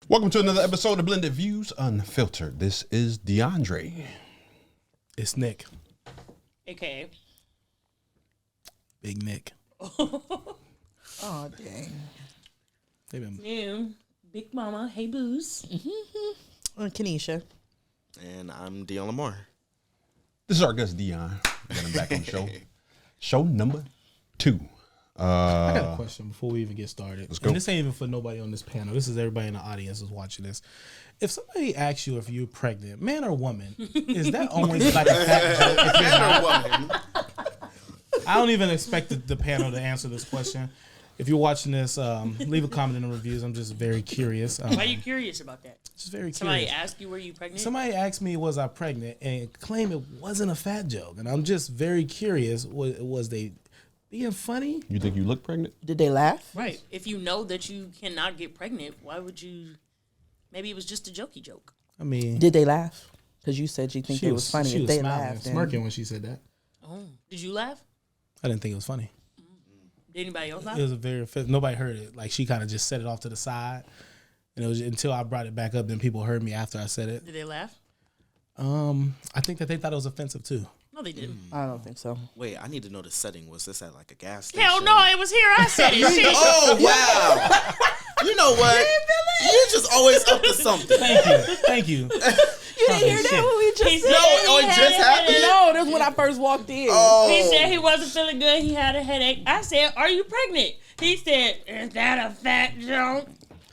Welcome to another episode of Blended Views Unfiltered. This is DeAndre. It's Nick. AKA Big Nick. Oh, dang. Yeah, Big Mama. Hey, Booze. Kenesha. And I'm Dion Lamar. This is our guest, Dion. We got him back on the show. Show number 2. I got a question before we even get started. Let's go. And this ain't even for nobody on this panel. This is everybody in the audience who's watching this. If somebody asks you if you're pregnant, man or woman, is that always like a fat joke? If you're not? I don't even expect the panel to answer this question. If you're watching this, leave a comment in the reviews. I'm just very curious. Why are you curious about that? Just very Somebody curious. asked you, were you pregnant? Somebody asked me, was I pregnant, and claimed it wasn't a fat joke. And I'm just very curious. Was they being funny? You think you look pregnant? Did they laugh? Right. If you know that you cannot get pregnant, why would you? Maybe it was just a jokey joke. I mean, Did they laugh? Because you said you think she it was funny. She If was they smiling, laughed, then smirking when she said that. Oh, did you laugh? I didn't think it was funny. Did anybody else laugh? It was a very nobody heard it. Like she kind of just set it off to the side, and it was until I brought it back up, then people heard me after I said it. Did they laugh? I think that they thought it was offensive too. No, they didn't. I don't think so. Wait, I need to know the setting. Was this at like a gas station? Hell no, it was here. I said it. Shit. Oh, wow. You know what? You're just always up to something. Thank you. You didn't hear that when we He just said said? Oh, it he had just a happened? headache. No, that's when I first walked in. Oh. He said he wasn't feeling good. He had a headache. I said, "Are you pregnant?" He said, "Is that a fat joke?"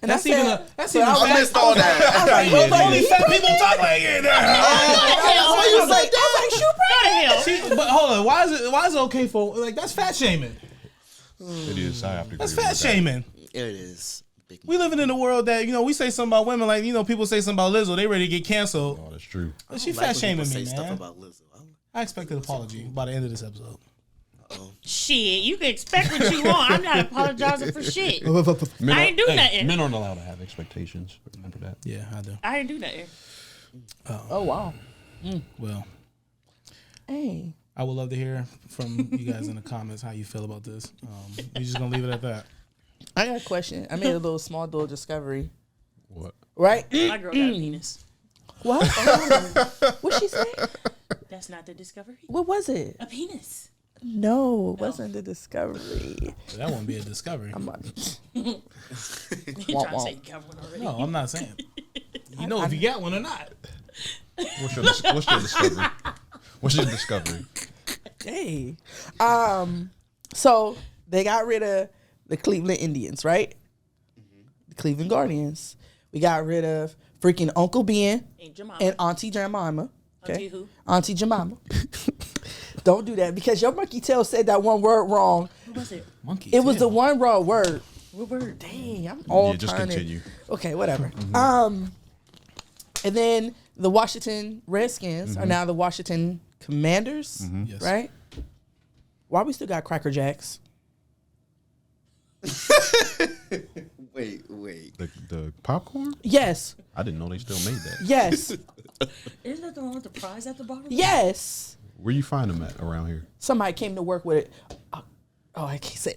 And That's I even said, that's so even. I was I missed all that. I was like, Yeah, well, only he fat people talk like it. Why you say that? Go to hell. See, but hold on, why is it okay for like that's fat shaming? It is. I have to agree That's with fat that. shaming. It is. Big We living in a world that we say something about women like people say something about Lizzo, they ready to get canceled. Oh, that's true. But she like fat when shaming people me, say man. stuff about Lizzo. I expect an apology by the end of this episode. Shit, you can expect what you want. I'm not apologizing for shit. I ain't do nothing. Men aren't allowed to have expectations. Remember that. Yeah, I do. I ain't do nothing. Oh, wow. Well, Hey. I would love to hear from you guys in the comments how you feel about this. We're just gonna leave it at that. I got a question. I made a little small little discovery. What? Right? My girl got a penis. What? Oh. What'd she say? That's not the discovery. What was it? A penis. No, it wasn't the discovery. That won't be a discovery. I'm like, You trying to say you got one already? No, I'm not saying. You know if you got one or not. What's your discovery? What's your discovery? hey. So they got rid of the Cleveland Indians, right? The Cleveland Guardians. We got rid of freaking Uncle Ben Ain't your mama. and Auntie Jemima. Okay? Auntie who? Auntie Jemima. Don't do that because your monkey tail said that one word wrong. Who was it? Monkey. It was the tail. one wrong word. What word? Dang, I'm all Yeah, just turning. continue. Okay, whatever. And then the Washington Redskins are now the Washington Commanders, Yes. right? Why we still got Cracker Jacks? Wait. The popcorn? Yes, I didn't know they still made that. yes, Isn't that the one with the prize at the bottom? yes. Where you find them at around here? Somebody came to work with it. Oh, I can't say.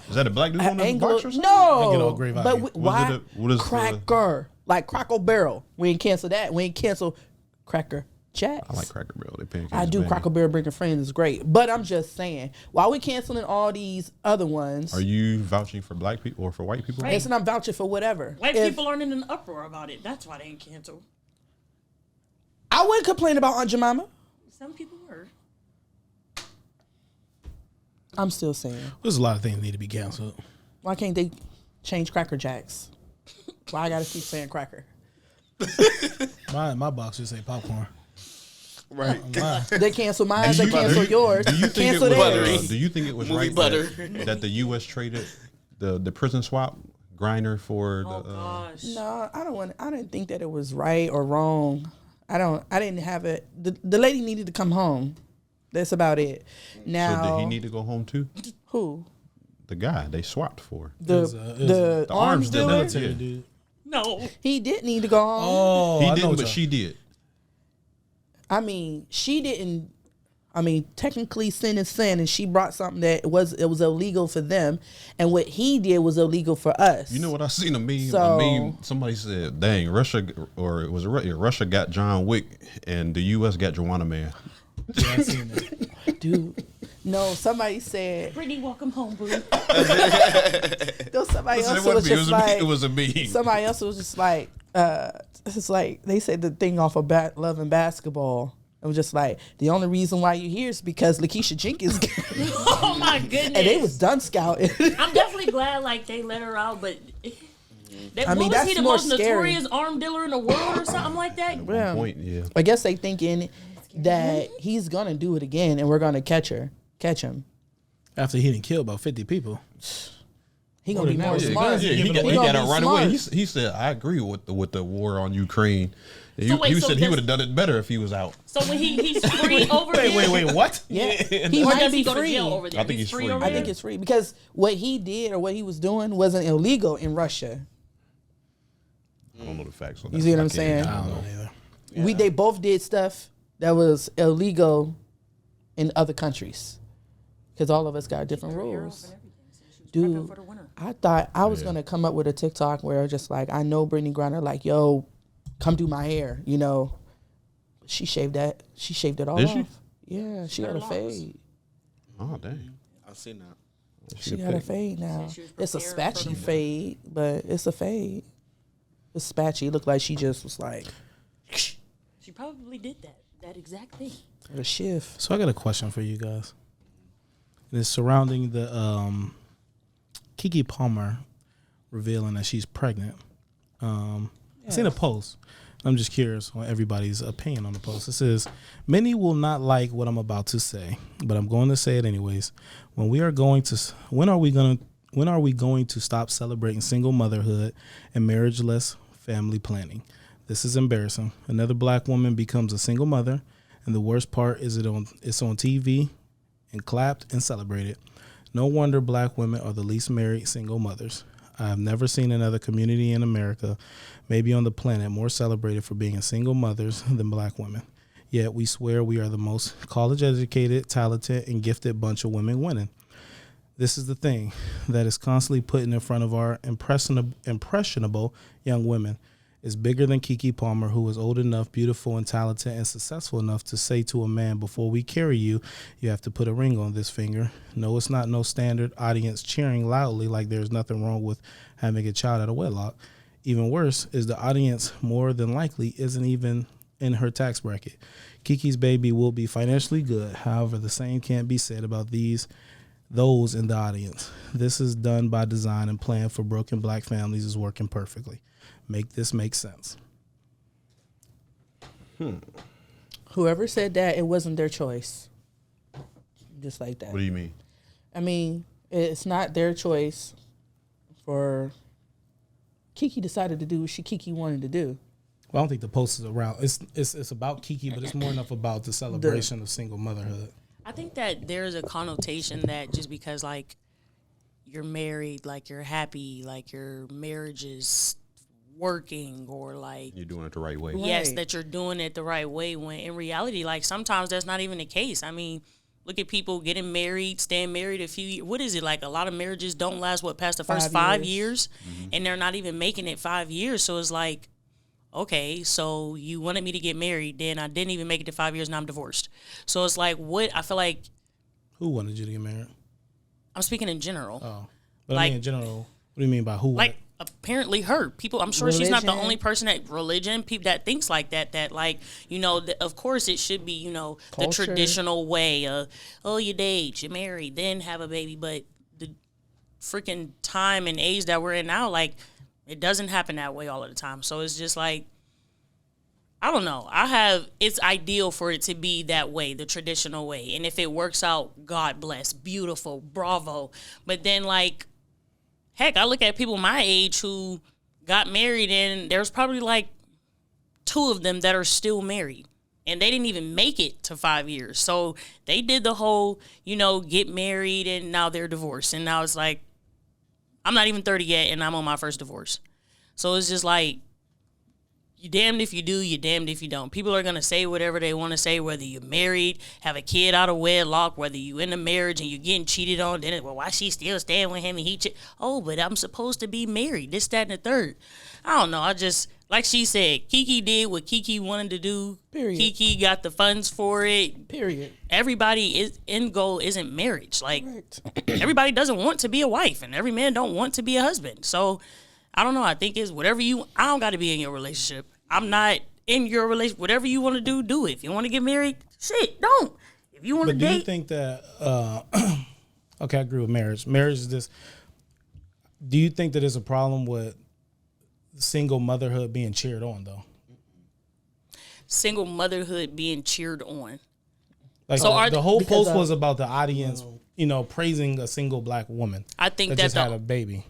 Is that a black dude on the Anglo- box or something? no, get all grave out but here. why what is the- Cracker? Like Crackle Barrel. We ain't cancel that. We ain't cancel Cracker Jacks. I like Cracker Barrel. They pancakes. I do. banging. Cracker Barrel Bring a Friend is great. But I'm just saying, why we canceling all these other ones? Are you vouching for black people or for white people? Right. Listen, I'm vouching for whatever. White If- people aren't in an uproar about it. That's why they ain't canceled. I wouldn't complain about Aunt Jemima. Some people were. I'm still saying, There's a lot of things that need to be canceled. why can't they change Cracker Jacks? Why I gotta keep saying Cracker? My box just say popcorn. Right. They cancel mine. They you- cancel do you- yours. Do you think Cancel it was? theirs. Do you think it was Movie right butter. that the U.S. traded the prison swap grinder for Oh the? gosh. No, I don't want. I didn't think that it was right or wrong. I didn't have it. The lady needed to come home. That's about it. Now, So did he need to go home too? who? The guy they swapped for. The It was the the arms arms dealer. dealer. military Yeah. dude. No. He did need to go home. Oh, He I know didn't, what but y'all- she did. I mean, she didn't. I mean, technically sin is sin, and she brought something that was illegal for them, and what he did was illegal for us. You know what I seen a meme? So- A meme. Somebody said, "Dang, Russia or it was Russia got John Wick and the U.S. got Joanna Man." Yeah, I seen that. Dude. No, somebody said. Brittany, welcome home, boo. No, somebody Listen, else it was wasn't me. just like. It was a meme. Somebody else was just like. It's like they said the thing off of Love and Basketball. It was just like the only reason why you're here is because Lakeisha Jenkins. Oh my goodness. And they was done scouting. I'm definitely glad like they let her out, but I mean, what was that's he, the more most scary. notorious arm dealer in the world or something like that? Yeah. Point, yeah. I guess they thinking that he's gonna do it again, and we're gonna catch him. After he didn't kill about 50 people. He gonna be more Yeah, smart. yeah, he gonna got be to run smart. away. He said, "I agree with the war on Ukraine." He wait, so said he does- would have done it better if he was out. So when he's free over there, Wait, what? Yeah, Yeah. he or might does be he go to free. jail over there? I think he's free. over I there? think it's free because what he did or what he was doing wasn't illegal in Russia. I don't know the facts on that. You see what I I'm can't- saying? I don't know either. They both did stuff that was illegal in other countries because all of us got different rules. Dude, For the winter. I thought I was gonna come up with a TikTok where just like I know Brittany Griner like, yo, come do my hair, you know. She shaved that. She shaved it all Did off. she? Yeah, she got a locks. fade. Oh dang. I've seen that. She got a fade now. She was It's a prepared for spatchy the- fade, but it's a fade. It's spatchy. It looked like she just was like She probably did that exact thing. a shift. So I got a question for you guys. It's surrounding the Keke Palmer revealing that she's pregnant. I seen a post. I'm just curious on everybody's opinion on the post. It says, "Many will not like what I'm about to say, but I'm going to say it anyways. When are we going to stop celebrating single motherhood and marriageless family planning? This is embarrassing. Another black woman becomes a single mother, and the worst part is it's on TV and clapped and celebrated. No wonder black women are the least married single mothers. I have never seen another community in America, maybe on the planet, more celebrated for being single mothers than black women. Yet we swear we are the most college-educated, talented, and gifted bunch of women winning. This is the thing that is constantly put in front of our impressionable young women. Is bigger than Keke Palmer, who is old enough, beautiful, and talented, and successful enough to say to a man, before we carry you, you have to put a ring on this finger. No, it's not no standard audience cheering loudly like there's nothing wrong with having a child out of wedlock. Even worse is the audience more than likely isn't even in her tax bracket. Kiki's baby will be financially good. However, the same can't be said about those in the audience. This is done by design and planned for broken black families is working perfectly. Make this make sense." Whoever said that, it wasn't their choice. Just like that. What do you mean? I mean, it's not their choice for Kiki decided to do what Kiki wanted to do. Well, I don't think the post is around. It's about Keke, but it's more enough about the celebration of single motherhood. I think that there's a connotation that just because like you're married, like you're happy, like your marriage is working, or like You're doing it the right way. yes, Right. that you're doing it the right way, when in reality, like sometimes that's not even the case. I mean, look at people getting married, staying married a few years. What is it, like a lot of marriages don't last past the first 5 years, and they're not even making it 5 years. So it's like, okay, so you wanted me to get married, then I didn't even make it to 5 years, and I'm divorced. So it's like, what I feel like Who wanted you to get married? I'm speaking in general. Oh, but I Like- mean in general. What do you mean by who? Like apparently her people, I'm sure she's not the Religion. only person that people that thinks like that like, you know, of course it should be, you know, the Culture. traditional way of, oh, you date, you marry, then have a baby. But the freaking time and age that we're in now, like, it doesn't happen that way all of the time. So it's just like, I don't know. It's ideal for it to be that way, the traditional way. And if it works out, God bless, beautiful, bravo. But then like, heck, I look at people my age who got married, and there's probably like 2 of them that are still married, and they didn't even make it to 5 years. So they did the whole, you know, get married, and now they're divorced. And now it's like, I'm not even 30 yet, and I'm on my first divorce. So it's just like, you damned if you do, you damned if you don't. People are going to say whatever they want to say, whether you're married, have a kid out of wedlock, whether you in a marriage and you're getting cheated on, then well, why she still staying with him and oh, but I'm supposed to be married, this, that, and the third. I don't know. I just, like she said, Kiki did what Kiki wanted to do. Period. Kiki got the funds for it. Period. Everybody end goal isn't marriage. Like, Right. everybody doesn't want to be a wife, and every man don't want to be a husband. So, I don't know. I think it's whatever I don't got to be in your relationship. I'm not in your relationship. Whatever you want to do it. If you want to get married, shit, don't. If you want to But do date. you think that, okay, I agree with marriage. Marriage is this. Do you think that there's a problem with single motherhood being cheered on, though? Single motherhood being cheered on. Like, So the whole because post was about the audience, praising a single black woman I think that that just had a baby.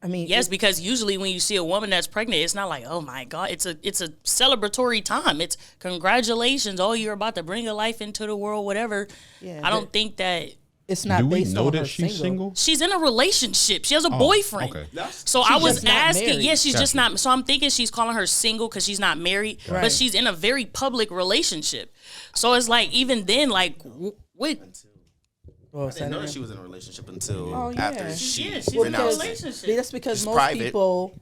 I mean, yes, because usually when you see a woman that's pregnant, it's not like, oh my God, it's a celebratory time. It's congratulations, oh, you're about to bring a life into the world, whatever. Yeah, I don't think that it's not Do we based know on that her she's single? she's in a relationship. She has a boyfriend. Okay. So I was just not asking, married. yeah, she's just Gotcha. not. So I'm thinking she's calling her single because she's not married, Right. but she's in a very public relationship. So it's like, even then, like, wait, Well, I didn't know that Saturday- she was in a relationship until Oh, yeah. after she Yeah, she's in a renounced it. relationship. That's because It's most private. people,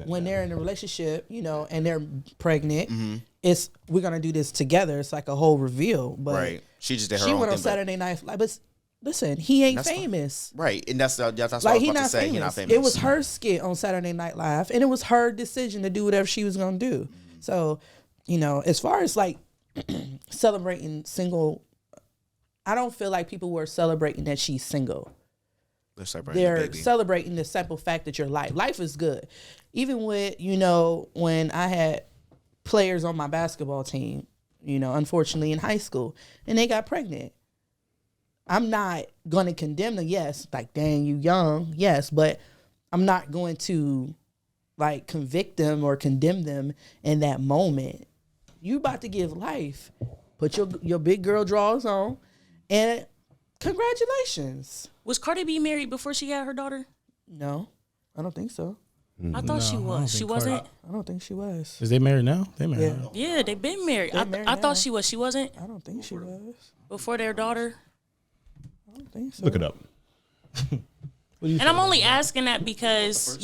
when they're in a relationship, and they're pregnant, it's we're gonna do this together. It's like a whole reveal. But Right. She just did her she own went on thing, but- Saturday Night Live. But listen, he ain't That's fine. famous. Right, and that's what I Like was he about to not say. famous. He not famous. It was her skit on Saturday Night Live, and it was her decision to do whatever she was gonna do. So, as far as like celebrating single, I don't feel like people were celebrating that she's single. They're celebrating the They're baby. celebrating the simple fact that your life is good. Even with, when I had players on my basketball team, unfortunately in high school, and they got pregnant. I'm not going to condemn them. Yes, like, dang, you young. Yes, but I'm not going to like convict them or condemn them in that moment. You about to give life. Put your big girl drawers on, and congratulations. was Cardi B married before she had her daughter? No, I don't think so. I thought she I don't was. She think wasn't. Cardi- I don't think she was. Is they married now? They married Yeah. now. Yeah, they've been married. They're married I now. thought she was. She wasn't I don't think she was. before their daughter. I don't think so. Look it up. And I'm only asking that because,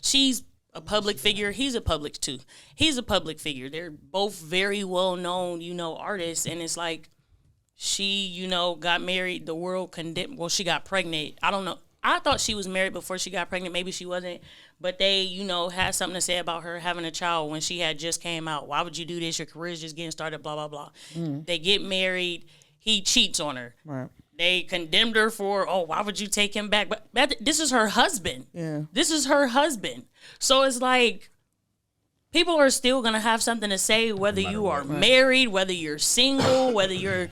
she's a public figure. He's a public too. He's a public figure. They're both very well known, artists. And it's like she, got married. The world condemned. Well, she got pregnant. I don't know. I thought she was married before she got pregnant. Maybe she wasn't. But they, had something to say about her having a child when she had just came out. Why would you do this? Your career's just getting started, blah, blah, blah. They get married. He cheats on her. Right. They condemned her for, why would you take him back? But this is her husband. Yeah. This is her husband. So it's like, people are still going to have something to say, whether you are married, whether you're single, whether you're,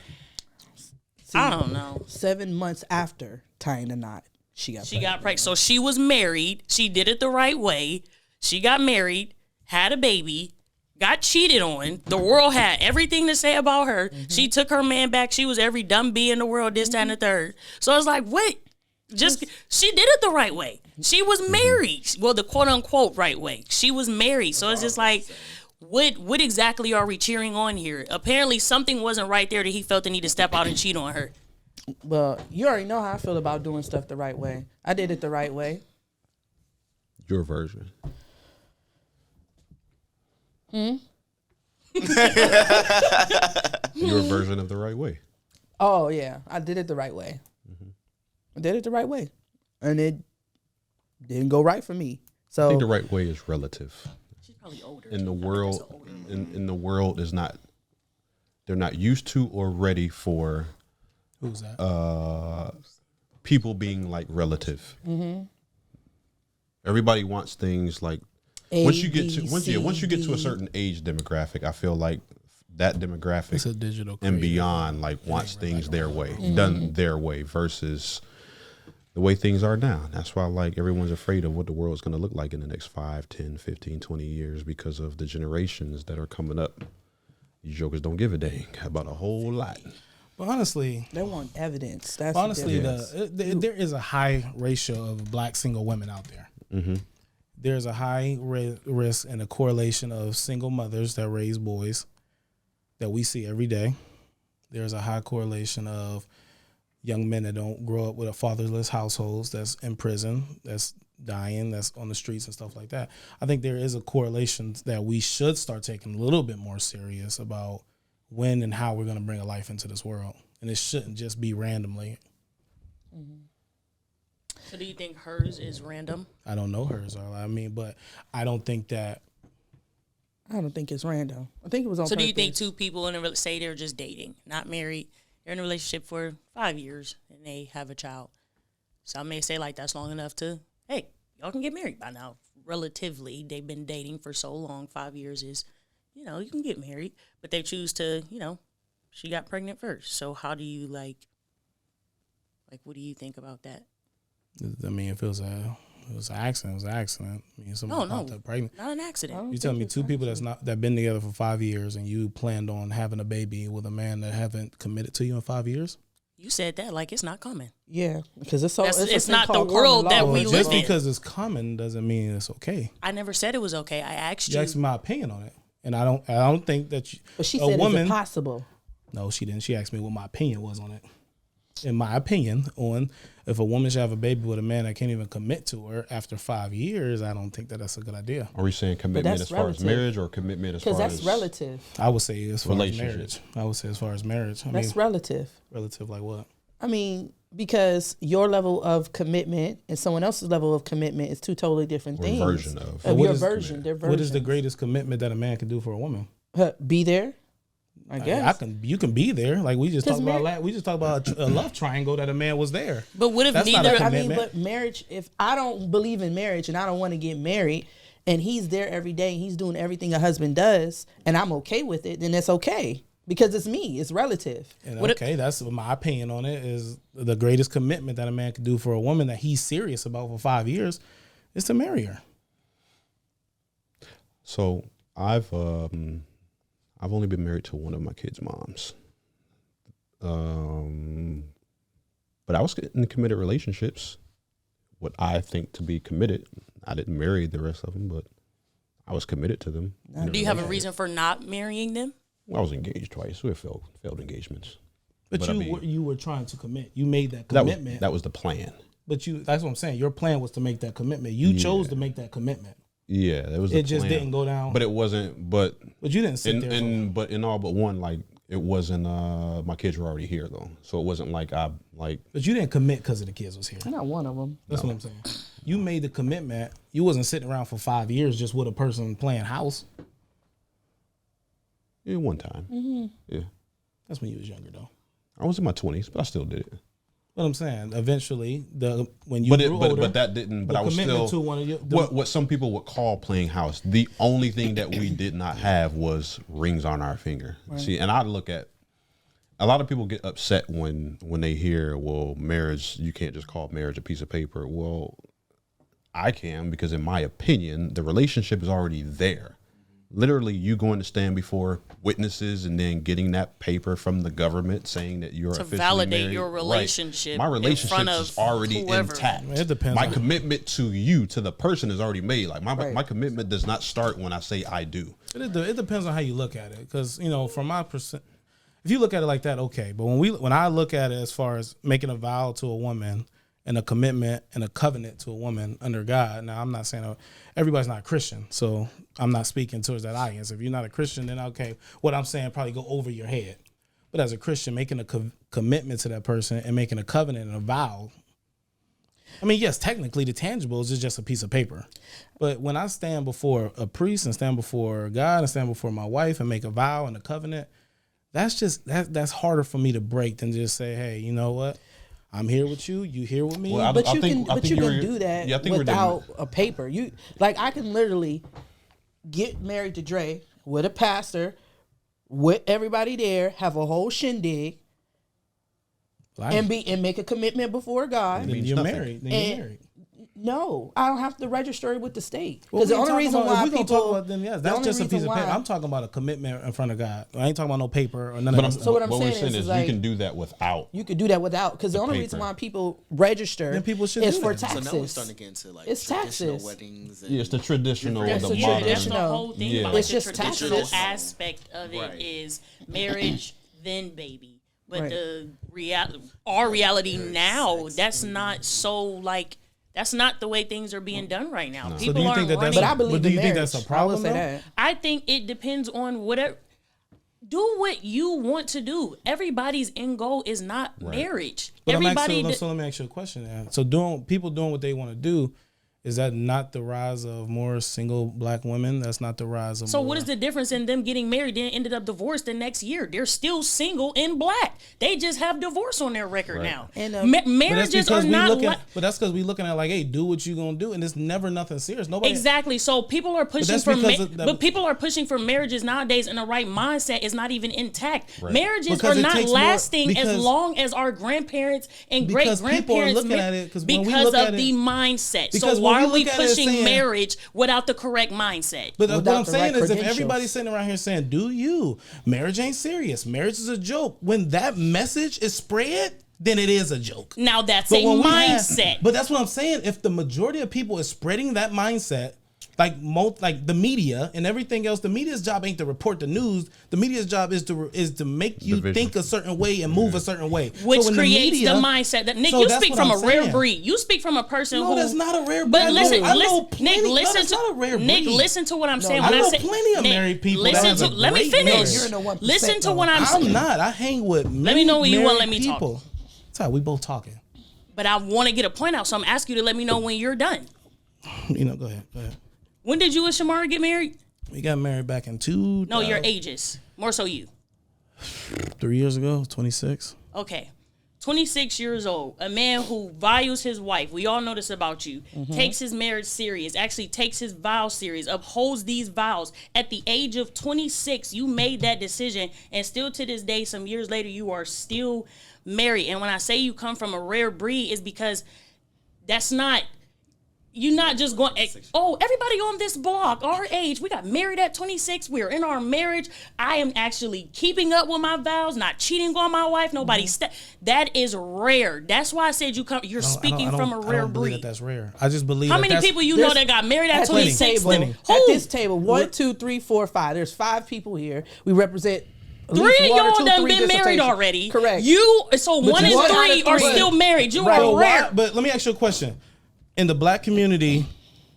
I don't know. 7 months after tying the knot, she got pregnant. So she was married. She did it the right way. She got married, had a baby, got cheated on. The world had everything to say about her. She took her man back. She was every dumb bee in the world, this, that, and the third. So I was like, wait, she did it the right way. She was married. Well, the quote unquote right way. She was married. So it's just like, what exactly are we cheering on here? Apparently something wasn't right there that he felt the need to step out and cheat on her. Well, you already know how I feel about doing stuff the right way. I did it the right way. Your version. Your version of the right way. Oh yeah, I did it the right way. I did it the right way, and it didn't go right for me. I think the So right way is relative. She's probably older. In the world, in the world is not. They're not used to or ready for Who's that? people being like relative. Everybody wants things like once you get to once you get to a certain age demographic, I feel like that It's demographic a digital and creator. beyond like wants things their way, done their way versus the way things are now. That's why like everyone's afraid of what the world's going to look like in the next 5, 10, 15, 20 years because of the generations that are coming up. These jokers don't give a dang about a whole lot. But honestly, they want evidence. That's honestly, the difference. there is a high ratio of black single women out there. there's a high risk and a correlation of single mothers that raise boys that we see every day. There's a high correlation of young men that don't grow up with a fatherless households, that's in prison, that's dying, that's on the streets and stuff like that. I think there is a correlation that we should start taking a little bit more serious about when and how we're going to bring a life into this world. And it shouldn't just be randomly. So do you think hers is random? I don't know hers. I mean, but I don't think that. I don't think it's random. I think it was on So purpose. do you think two people say they're just dating, not married, they're in a relationship for 5 years and they have a child? Some may say like that's long enough to, hey, y'all can get married by now. Relatively, they've been dating for so long. 5 years is, you can get married, but they choose to, she got pregnant first. So how do you like what do you think about that? I mean, if it was an accident, it was an accident. I mean, somebody popped up pregnant. Not an accident. You tell me two people that been together for 5 years and you planned on having a baby with a man that haven't committed to you in 5 years? You said that like it's not common. Yeah, because it's it's not the world that we live just in. because it's common doesn't mean it's okay. I never said it was okay. I asked You asked me my opinion on it, and I don't think that But she said it's impossible. No, she didn't. She asked me what my opinion was on it. In my opinion, on if a woman should have a baby with a man that can't even commit to her after 5 years, I don't think that that's a good idea. Are we saying commitment as far as marriage or commitment as far as? Because that's relative. I would say as far as marriage. I would say as far as marriage. That's relative. Relative like what? I mean, because your level of commitment and someone else's level of commitment is two totally different things. Version of. Your version. Their version. What is the greatest commitment that a man can do for a woman? Be there. I guess you can be there. Like we just talked about we just talked about a love triangle that a man was there. But what if That's neither? I mean, but marriage. If I don't believe in marriage and I don't want to get married, and he's there every day, and he's doing everything a husband does, and I'm okay with it, then it's okay because it's me. It's relative. And that's my opinion on it. Is the greatest commitment that a man can do for a woman that he's serious about for 5 years is to marry her. So I've only been married to one of my kids' moms. But I was in committed relationships. What I think to be committed. I didn't marry the rest of them, but I was committed to them. Do you have a reason for not marrying them? Well, I was engaged twice. We had failed engagements. But you were trying to commit. You made that commitment. That was the plan. But that's what I'm saying. Your plan was to make that commitment. You chose to make that commitment. Yeah, that was. It just didn't go down. But it wasn't. But you didn't sit there. But in all but one, like it wasn't. My kids were already here though, so it wasn't like I like. But you didn't commit because of the kids was here. Not one of them. That's what I'm saying. You made the commitment. You wasn't sitting around for 5 years just with a person playing house. Yeah, one time. Mm-hmm. Yeah, that's when you was younger though. I was in my 20s, but I still did it. What I'm saying, eventually, when you grew older, but that didn't. But I was still to one of your, what some people would call playing house. The only thing that we did not have was rings on our finger. Right. See, and I look at a lot of people get upset when they hear, well, marriage, you can't just call marriage a piece of paper. Well, I can, because in my opinion, the relationship is already there. Literally, you going to stand before witnesses and then getting that paper from the government saying that you're officially validate married. your relationship. Right. My relationship is already whoever. intact. It depends. My commitment to you, to the person, is already made. Like my commitment does not start when I say I do. It depends on how you look at it, because from my percent, if you look at it like that, okay. But when I look at it as far as making a vow to a woman and a commitment and a covenant to a woman under God. Now, I'm not saying everybody's not Christian, so I'm not speaking towards that audience. If you're not a Christian, then okay, what I'm saying probably go over your head. But as a Christian, making a commitment to that person and making a covenant and a vow, I mean, yes, technically the tangibles is just a piece of paper. But when I stand before a priest and stand before God and stand before my wife and make a vow and a covenant, that's harder for me to break than just say, hey, you know what? I'm here with you. You here with me. Well, but you can do that without a paper. I can literally get married to Dre with a pastor, with everybody there, have a whole shindig, and make a commitment before God. Then you're married. No, I don't have to register it with the state. Well, Because the only reason why we gonna people talk about them, yes, the that's only just a piece reason of paper. why- I'm talking about a commitment in front of God. I ain't talking about no paper or none But of that. So what I'm we're saying saying is is like- you can do that without. you could do that without. Because the only reason paper. why people register Then people should is do for that. So taxes. now we're starting to get into like It's traditional taxes. weddings. And Yeah, it's the traditional, That's the the Yeah, modern. that's the traditional. whole thing Yeah. about like, It's the just traditional taxes. aspect of it Right. is marriage, then baby. But Right. the reality now, that's not so like that's not the way things are being done right now. So People do you aren't think that that's? running. But I believe But do in you think marriage. that's a problem? I will say though? that. I think it depends on whatever. Do what you want to do. Everybody's end goal is not marriage. But Everybody. so let me ask you a question. Then. So people doing what they want to do, is that not the rise of more single black women? That's not the rise of. So more, what is the difference in them getting married then ended up divorced the next year? They're still single and black. They just have divorce on their record now. And, But that's marriages are because not looking. like But that's because we looking at like, hey, do what you gonna do, and it's never nothing serious. Nobody. exactly. So people are pushing that's for because of the- but people are pushing for marriages nowadays, and the right mindset is not even intact. Marriages Because are it not takes more- lasting as because- long as our grandparents and great Because people are grandparents looking at it, 'cause when we because look of at it- the mindset. So Because when why we are we look at it pushing saying- marriage without the correct mindset? But what Without I'm the saying right is, if credentials. everybody's sitting around here saying, "Do you? Marriage ain't serious. Marriage is a joke." When that message is spread, then it is a joke. Now that's But a when we mindset. but that's what I'm saying. If the majority of people is spreading that mindset, like the media and everything else, the media's job ain't to report the news. The media's job is to make you Division. think a certain way and move a certain way, Which So when creates media- the mindset that Nick, So you that's speak what from I'm a rare saying. breed. You speak from a person No, who that's not a rare But breed. listen, I know listen, plenty- Nick, no, listen that's to not a rare Nick, breed. listen to what I'm saying. I When know say, plenty of Nick, married people that Listen has to a let me great finish. marriage. You're in the 1%, Listen to though. what I'm I'm saying. not. I hang with Let me know when you won't married let me talk. people. That's how we both talking. But I want to get a point out, so I'm asking you to let me know when you're done. You know, go ahead. When did you and Shamara get married? We got married back in 2000. No, your ages. More so you. 3 years ago, 26. Okay. 26 years old, a man who values his wife, we all know this about you, takes his marriage serious, actually takes his vows serious, upholds these vows. At the age of 26, you made that decision, and still to this day, some years later, you are still married. And when I say you come from a rare breed, is because that's not, you're not just going, oh, everybody on this block, our age, we got married at 26. We're in our marriage. I am actually keeping up with my vows, not cheating on my wife. Nobody, that is rare. That's why I said you're speaking from a I rare don't believe breed. that's rare. I just believe. How that many that's- people you know that got married at At this 26? table, Plenty. at Who? this table, 1, 2, 3, 4, 5. There's 5 people here. We represent. at Three least of one or y'all two, done three been married dissertations. already. Correct. So one and you- three are But- still married. You Right. are But rare. why? But let me ask you a question. In the black community,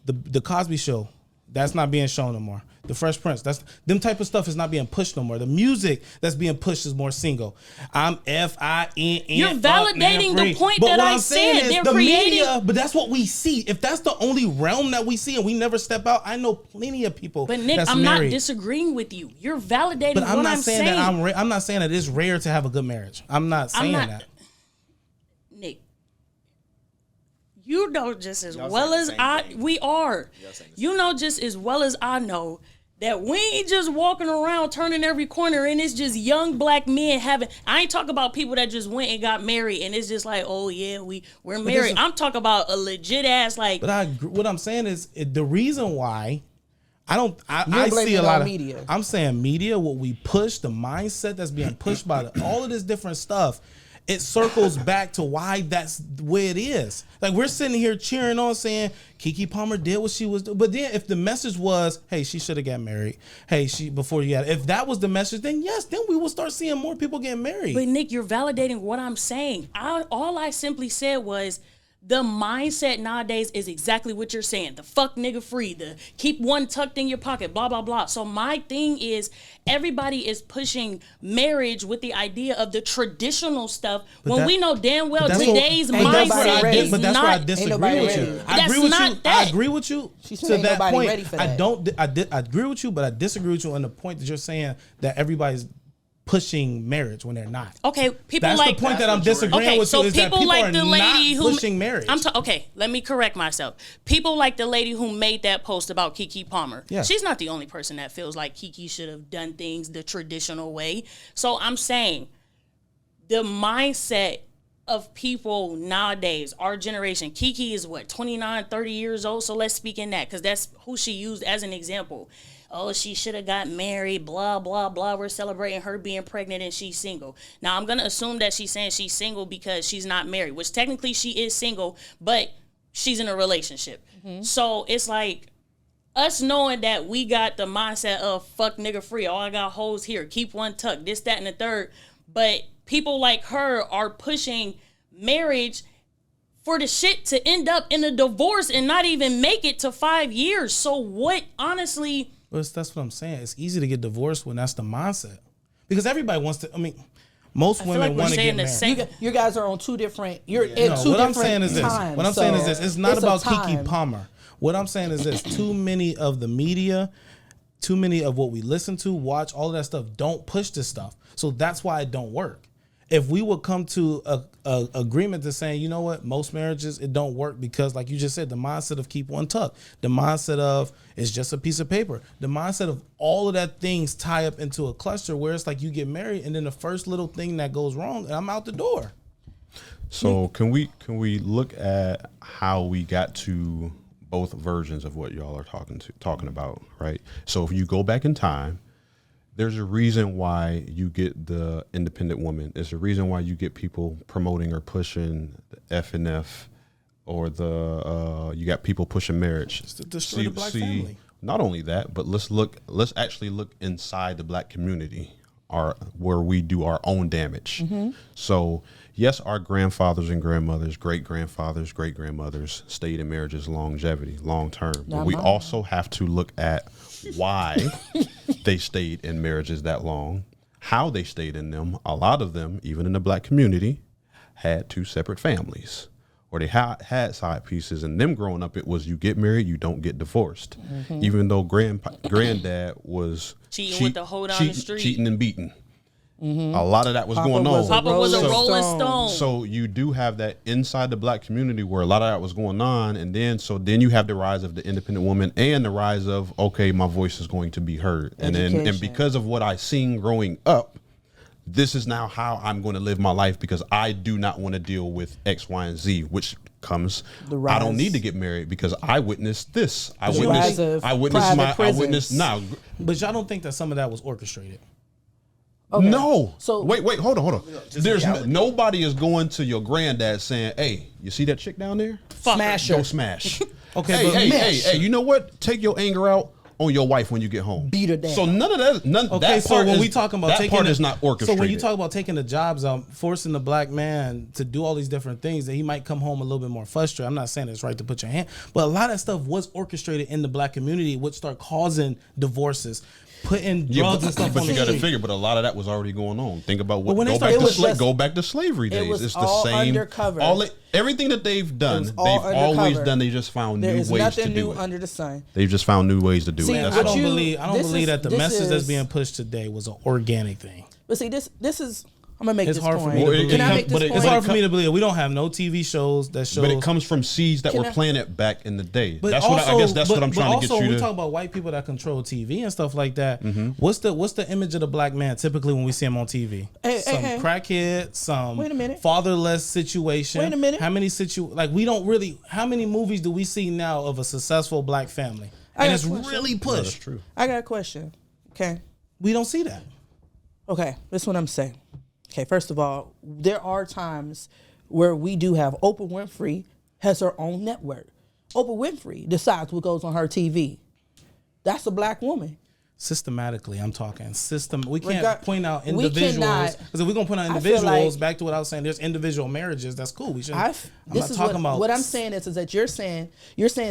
the Cosby Show, that's not being shown no more. The Fresh Prince, that's them type of stuff is not being pushed no more. The music that's being pushed is more single. I'm FIN. You're validating the point that I said. They're the creating- media, but that's what we see. If that's the only realm that we see and we never step out, I know plenty of people. But Nick, that's I'm not married. disagreeing with you. You're validating But I'm what not I'm saying that I'm not saying that it's rare to have a good marriage. I'm not saying not- that. Nick, you know just as Y'all well saying as the same I thing. we are. Y'all saying the You know just as well as I know that we ain't just walking around turning every corner and it's just young black men having. I ain't talking about people that just went and got married and it's just like, oh yeah, we're married. I'm talking about a legit ass like. But what I'm saying is the reason why I blaming see it a lot on of media. I'm saying media, what we push, the mindset that's being pushed by all of this different stuff. It circles back to why that's the way it is. Like we're sitting here cheering on, saying Keke Palmer did what she was doing. But then if the message was, "Hey, she should have got married," "Hey, before you got," if that was the message, then yes, then we will start seeing more people getting married. But Nick, you're validating what I'm saying. All I simply said was the mindset nowadays is exactly what you're saying. The fuck nigga free, the keep one tucked in your pocket, blah, blah, blah. So my thing is everybody is pushing marriage with the idea of the traditional stuff when we know damn well today's mindset is But that's where I not. disagree nobody with you. ready. I That's agree with not you. that. I agree with you She's to saying that nobody point. ready for I that. don't. I agree with you, but I disagree with you on the point that you're saying that everybody's pushing marriage when they're not. Okay, people That's like the point that I'm disagreeing okay, with so you is that people people like are the lady not who pushing marriage. Okay, let me correct myself. People like the lady who made that post about Keke Palmer. Yeah. She's not the only person that feels like Keke should have done things the traditional way. So I'm saying the mindset of people nowadays, our generation, Kiki is what, 29, 30 years old? So let's speak in that, because that's who she used as an example. Oh, she should have got married, blah, blah, blah. We're celebrating her being pregnant and she's single. Now, I'm going to assume that she's saying she's single because she's not married, which technically she is single, but she's in a relationship. So it's like us knowing that we got the mindset of fuck nigga free. All I got hoes here. Keep one tuck. This, that, and the third. But people like her are pushing marriage for the shit to end up in a divorce and not even make it to 5 years. So what, honestly... Well, that's what I'm saying. It's easy to get divorced when that's the mindset. Because everybody wants to, I mean, most women want to get married. You guys are on two different, you're in two what different I'm saying is this. times, What I'm saying is this. It's not about Kiki time. Palmer. What I'm saying is this. Too many of the media, too many of what we listen to, watch, all of that stuff don't push this stuff. So that's why it don't work. If we would come to a agreement to saying, you know what, most marriages, it don't work because, like you just said, the mindset of keep one tuck, the mindset of it's just a piece of paper, the mindset of all of that things tie up into a cluster where it's like you get married and then the first little thing that goes wrong and I'm out the door. So can we look at how we got to both versions of what y'all are talking about, right? So if you go back in time, there's a reason why you get the independent woman. There's a reason why you get people promoting or pushing the F&F or the you got people pushing marriage. It's to destroy the black family. Not only that, but let's actually look inside the black community, where we do our own damage. So yes, our grandfathers and grandmothers, great-grandfathers, great-grandmothers stayed in marriages long term. But we also have to look at why they stayed in marriages that long, how they stayed in them. A lot of them, even in the black community, had two separate families, or they had side pieces. And them growing up, it was you get married, you don't get divorced. Even though granddad was cheating with the hoe down the street, cheating and beating. A lot of that was going on. Papa was a rolling stone. So you do have that inside the black community where a lot of that was going on, and then you have the rise of the independent woman and the rise of, okay, my voice is going to be heard. And because of what I seen growing up, this is now how I'm going to live my life, because I do not want to deal with X, Y, and Z, which comes. I don't need to get married because I witnessed this. I witnessed now. But y'all don't think that some of that was orchestrated? Okay. No. So wait, hold on. There's nobody is going to your granddad saying, "Hey, you see that chick down there? Smash her. Go smash." Okay, hey, you know what? Take your anger out on your wife when you get home. Beat her down. So none of that. Okay, that so part when is, we talking about that taking part is not orchestrated. So when you talk about taking the jobs out, forcing the black man to do all these different things, that he might come home a little bit more frustrated. I'm not saying it's right to put your hand, but a lot of stuff was orchestrated in the black community, which start causing divorces. Putting drugs and stuff but on you the got to street. figure. But a lot of that was already going on. Think about what. When they Go back to slavery days. was It's the all same. undercover. Everything that they've done, they've all always undercover. done. They just found there new is ways nothing to do new it. under the sun. They've just found new ways to do See, it. That's what all. I don't believe that the this message that's is- being pushed today was an organic thing. But see, this is. I'm gonna make It's this hard point. for me to believe. Can I make this It's point? hard for me to believe. We don't have no TV shows that shows. But it comes from seeds that Can were I- planted back in the day. But That's also, what I guess. That's what I'm but trying to also, get you when we to. talk about white people that control TV and stuff like that. What's the image of the black man typically when we see him on TV? Some crackhead, some Wait a minute. fatherless situation. Wait a minute. How many we don't really? How many movies do we see now of a successful black family? I And got it's a question. really pushed. That's true. I got a question. Okay. We don't see that. Okay. This is what I'm saying. Okay. First of all, there are times where we do have Oprah Winfrey has her own network. Oprah Winfrey decides what goes on her TV. That's a black woman. Systematically, I'm talking system. We can't Regard- point out we individuals cannot- because if we're gonna point out I feel individuals, like- back to what I was saying, there's individual marriages. That's cool. We shouldn't. I'm This not is talking about what I'm saying is that you're saying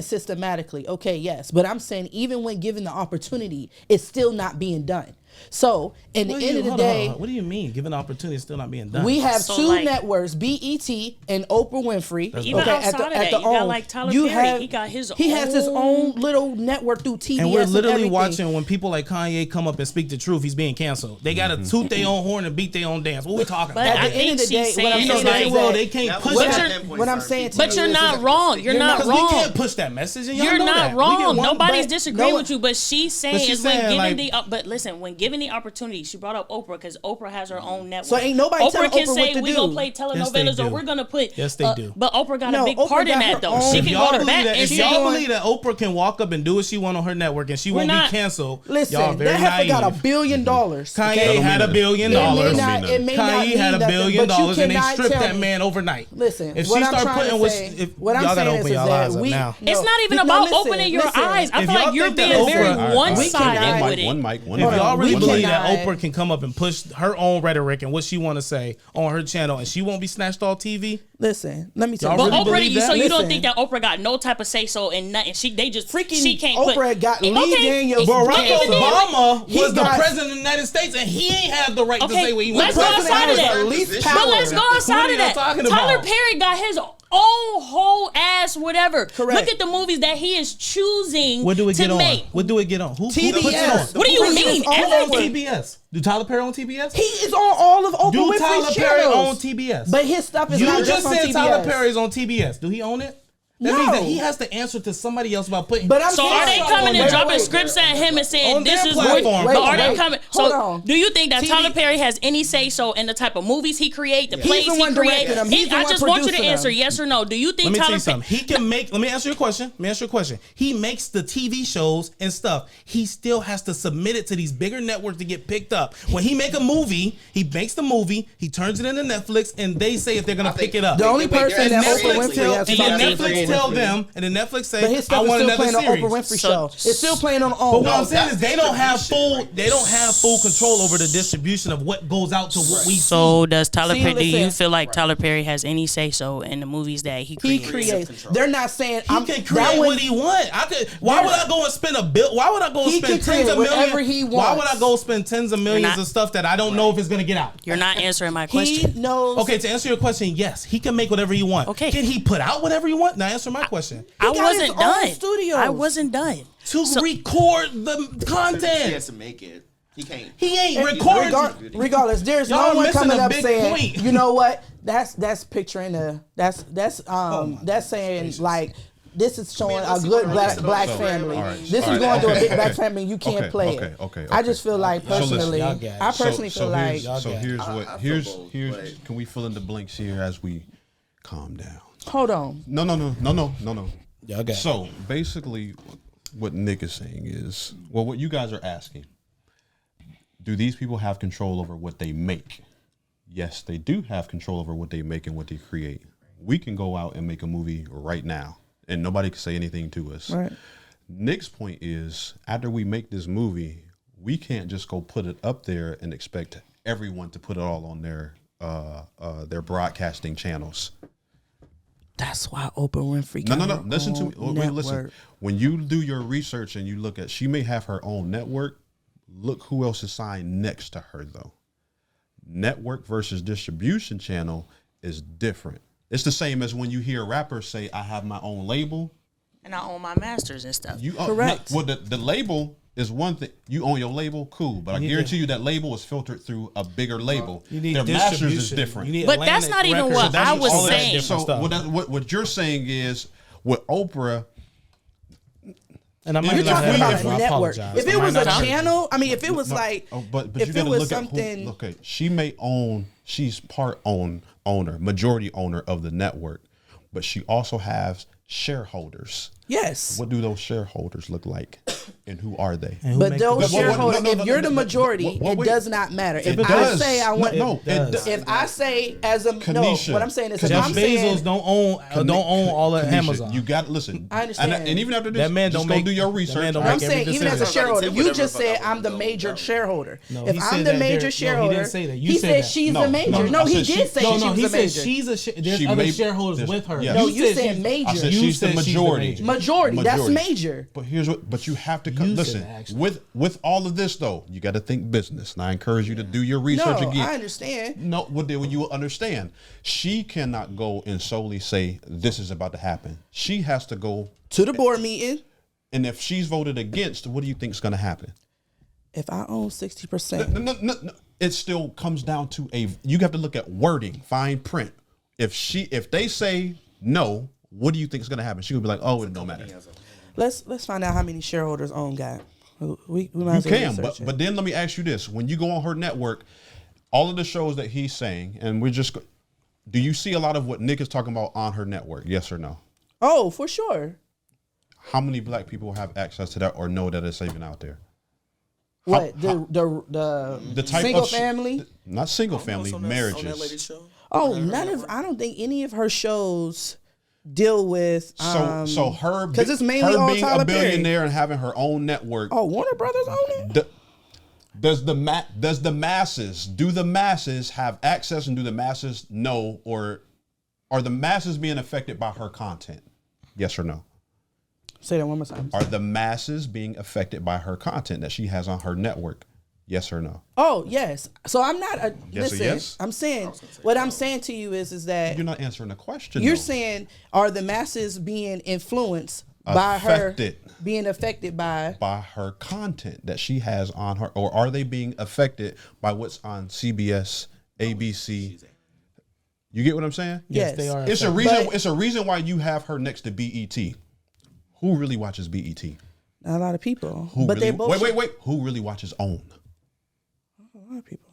systematically. Okay, yes, but I'm saying even when given the opportunity, it's still not being done. So, in the end of the day, what do you mean? Given the opportunity, is still not being done. we have So, two like- networks, BET and Oprah Winfrey. Even outside of that, you got, like, Tyler Perry. He got his He has his own- own little network through TBS. and we're literally everything. watching when people like Kanye come up and speak the truth. He's being canceled. They got to toot their own horn and beat their own dance. What we talking But about? I At the end think of the she's day, what saying I'm You know saying like, damn is well that- they can't push But that. you're- What I'm saying to But you you're is not that- wrong. You're not Because we wrong. can't push that message. And y'all You're know not that. We wrong. get one- Nobody's but- disagreeing no- with you, but she's saying she's is when saying, given like- the but listen, when given the opportunity, she brought up Oprah because Oprah has her own network. So ain't nobody telling can Oprah say what to we do. gonna play Yes, they telenovelas or do. we're gonna put. Yes, they do. But Oprah got No, a big Oprah part in got that her though. own- She If can y'all go to believe bat that, and if she y'all ain't. believe that Oprah can walk up and do what she want on her network and she won't not- be canceled, Listen, y'all very that heifer got naive. $1 billion. Kanye That don't had mean $1 billion. nothing. It may That don't not, mean it may not Kanye mean had $1 nothing, billion but you and they cannot stripped tell that me. man overnight. Listen, if what she I'm start trying putting to what, say- if what I'm y'all gotta saying open is y'all that eyes up we- now. It's not even No, about listen, opening your listen. eyes. I If feel y'all like you're think that being Oprah- very All right, one-sided cannot- with it. One mic. If y'all really We believe that cannot- Oprah can come up and push her own rhetoric and what she want to say on her channel and she won't be snatched off TV, Listen, let me tell Y'all you. But really Oprah, believe that? so you don't Listen. think that Oprah got no type of say so in nothing? They just Freaking she can't Oprah put, got Lee Daniels Barack canceled. Obama He was the got- president of the United States and he ain't have the right to Okay, say what he let's wants. go outside of that. At least But But power. let's go What outside are of y'all that. talking Tyler about? Perry got his own whole ass whatever. Correct. Look at the movies that he is choosing What do it to get on? make. What do it get on? Who puts it TBS. on? What do you Who mean? is on Who's on Everything. TBS? Do Tyler Perry on TBS? He is on all of Oprah Do Winfrey's Tyler Perry channels. on TBS? But his stuff is You not just on said TBS. Tyler Perry's on TBS. Do he own it? That means that No. he has to answer to somebody else about putting. But I'm So saying are they so. coming and Wait, dropping wait. scripts at him and saying On this their is platform. what? But are Wait, they coming? hold So on. do you think that TV Tyler Perry has any say so in the type of movies he create, the plays the he one create? directing them. He's the I one just want you to producing answer them. yes or no. Do you think Let me tell Tyler you something. He can make. Let me answer your question. He makes the TV shows and stuff. He still has to submit it to these bigger networks to get picked up. When he make a movie, he makes the movie. He turns it into Netflix, and they say if they're gonna pick it up. The only person that Oprah Netflix Winfrey tell, has and talked then to Netflix is tell Oprah. them, and then Netflix say, But his "I stuff is want still another playing on series." Oprah Winfrey So- show. It's still playing on But all. what I'm saying is they don't have full control over the distribution of what goes out to what we So does Tyler See, Perry? Do you listen. feel like Tyler Perry has any say so in the movies that he He creates? creates. They're not saying He can create what he want. Why would I go and spend Why would I go and He spend can tens of create millions? whatever he Why would wants. I go spend tens of millions not- of stuff that I don't know if it's gonna get out? You're not answering my He question. knows. Okay, to answer your question, yes, he can make whatever he wants. Okay. Can he put out whatever he wants? Now answer my question. I got his wasn't own done. studios. I wasn't done. To record the He content. has to make it. He can't. He ain't recording. Regardless, there's Y'all no one missing coming a up big saying, point. you know what? That's picturing a that's Oh saying like this is showing let's a see good what black, released black on family. All right. This All is right. going to a Okay. big black Okay. family. You can't Okay. play Okay. it. Okay. I just feel like So listen. personally, Y'all got it. I personally feel like here's I what feel here's both, here's but- can we fill in the blanks here as we calm down? hold on. No. Y'all got it. So basically, what Nick is saying is, well, what you guys are asking: do these people have control over what they make? Yes, they do have control over what they make and what they create. We can go out and make a movie right now, and nobody can say anything to us. Right. Nick's point is, after we make this movie, we can't just go put it up there and expect everyone to put it all on their broadcasting channels. That's why Oprah Winfrey. No. got her Listen to me. own Wait, listen. network. When you do your research and you look at, she may have her own network. Look who else is signed next to her, though. Network versus distribution channel is different. It's the same as when you hear rappers say, "I have my own label." And I own my masters and stuff. You Correct. Well, the label is one thing. You own your label, cool. But I guarantee you that label is filtered through a bigger label. You need Their masters is distribution. different. You need But that's Atlantic not even Records. what That's I was all that saying. different So stuff. what you're saying is with Oprah. And I might You're not talking have about that. a I network. apologize. If I it might was a not have- channel, I mean, if it was like, But if you it got to was look something, at who. Okay, she may own. She's part owner, majority owner of the network, but she also has shareholders. yes. What do those shareholders look like, and who are they? And who But make those the- shareholders, no, if no, you're no, the no, majority, wait. it does not matter. If It I does. say I want, No, it does. does. if I say as a no, Kanisha, what I'm saying is if Jeff I'm Bezos saying, don't own all of Kanisha, Amazon. You got to listen. I understand. And even after this, That man just don't go make- do your that research. man don't all right? I'm make every saying even as a decision. shareholder, you Whatever just fuck I said wanna I'm the go, major bro. shareholder. No, If he I'm said the that major there- no, he shareholder, didn't say that. You he said said that. she's No, the major. no, No, I he said did she- say No, she no, was he the said major. she's there's She other may- shareholders there's- with her. yes. No, you said said she- major. I said You she's the said she's the majority. major. Majority, that's major. But here's what. But you have to You said listen. that, actually. With all of this though, you got to think business. And I encourage you to do your research No, again. I understand. No, what then you will understand. She cannot go and solely say this is about to happen. She has to go, To the board meeting, and if she's voted against, what do you think is going to happen? if I own 60%, No. It still comes down to you have to look at wording, fine print. If they say no, what do you think is going to happen? She will be like, oh, it don't matter. let's find out how many shareholders own God. We You might as well can, research it. but then let me ask you this: when you go on her network, all of the shows that he's saying, and do you see a lot of what Nick is talking about on her network? Yes or no? Oh, for sure. How many black people have access to that or know that it's even out there? What The type single of family? not single family, On that marriages. lady's show? Oh, I don't think any of her shows deal with. So her, 'cause it's mainly all being Tyler a Perry. billionaire and having her own network. Oh, Warner Brothers own it. Does the masses have access, and do the masses know, or are the masses being affected by her content? Yes or no? Say that one more time. Are the masses being affected by her content that she has on her network? Yes or no? Oh, yes. So I'm not a Yes or listen. yes? I'm saying what I'm saying to you is that You're not answering the question. you're though. saying are the masses being influenced by her Affected. being affected by by her content that she has on her, or are they being affected by what's on CBS, ABC? You get what I'm saying? Yes. they are. It's a affected. reason. But- It's a reason why you have her next to BET. Who really watches BET? a lot of people. Who but really, they both wait. Who really watches OWN? a lot of people.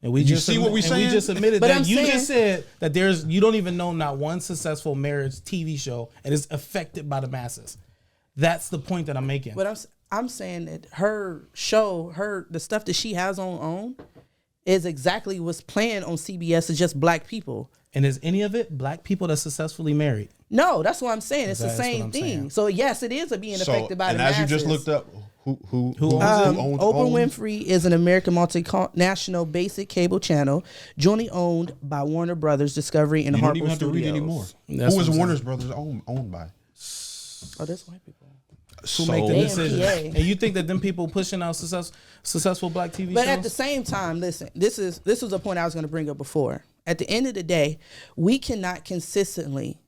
And we You just see what we and saying? we just admitted But that I'm you saying- just said that you don't even know not one successful marriage TV show and is affected by the masses. That's the point that I'm making. But I'm saying that her show, the stuff that she has on OWN is exactly what's playing on CBS. It's just black people. And is any of it black people that's successfully married? No, that's what I'm saying. It's the That's what same I'm thing. saying. So yes, it is being affected by and the as masses. you just looked up, who owns Oprah OWN? Winfrey is an American multinational basic cable channel, jointly owned by Warner Brothers Discovery and You Harpo don't even have to read Studios. anymore. That's Who what is I'm Warner's Brothers owned by? Oh, that's white people. Who make the They decision? PA. And you think that them people pushing out successful black TV But shows? at the same time, listen, this was a point I was going to bring up before. At the end of the day, we cannot consistently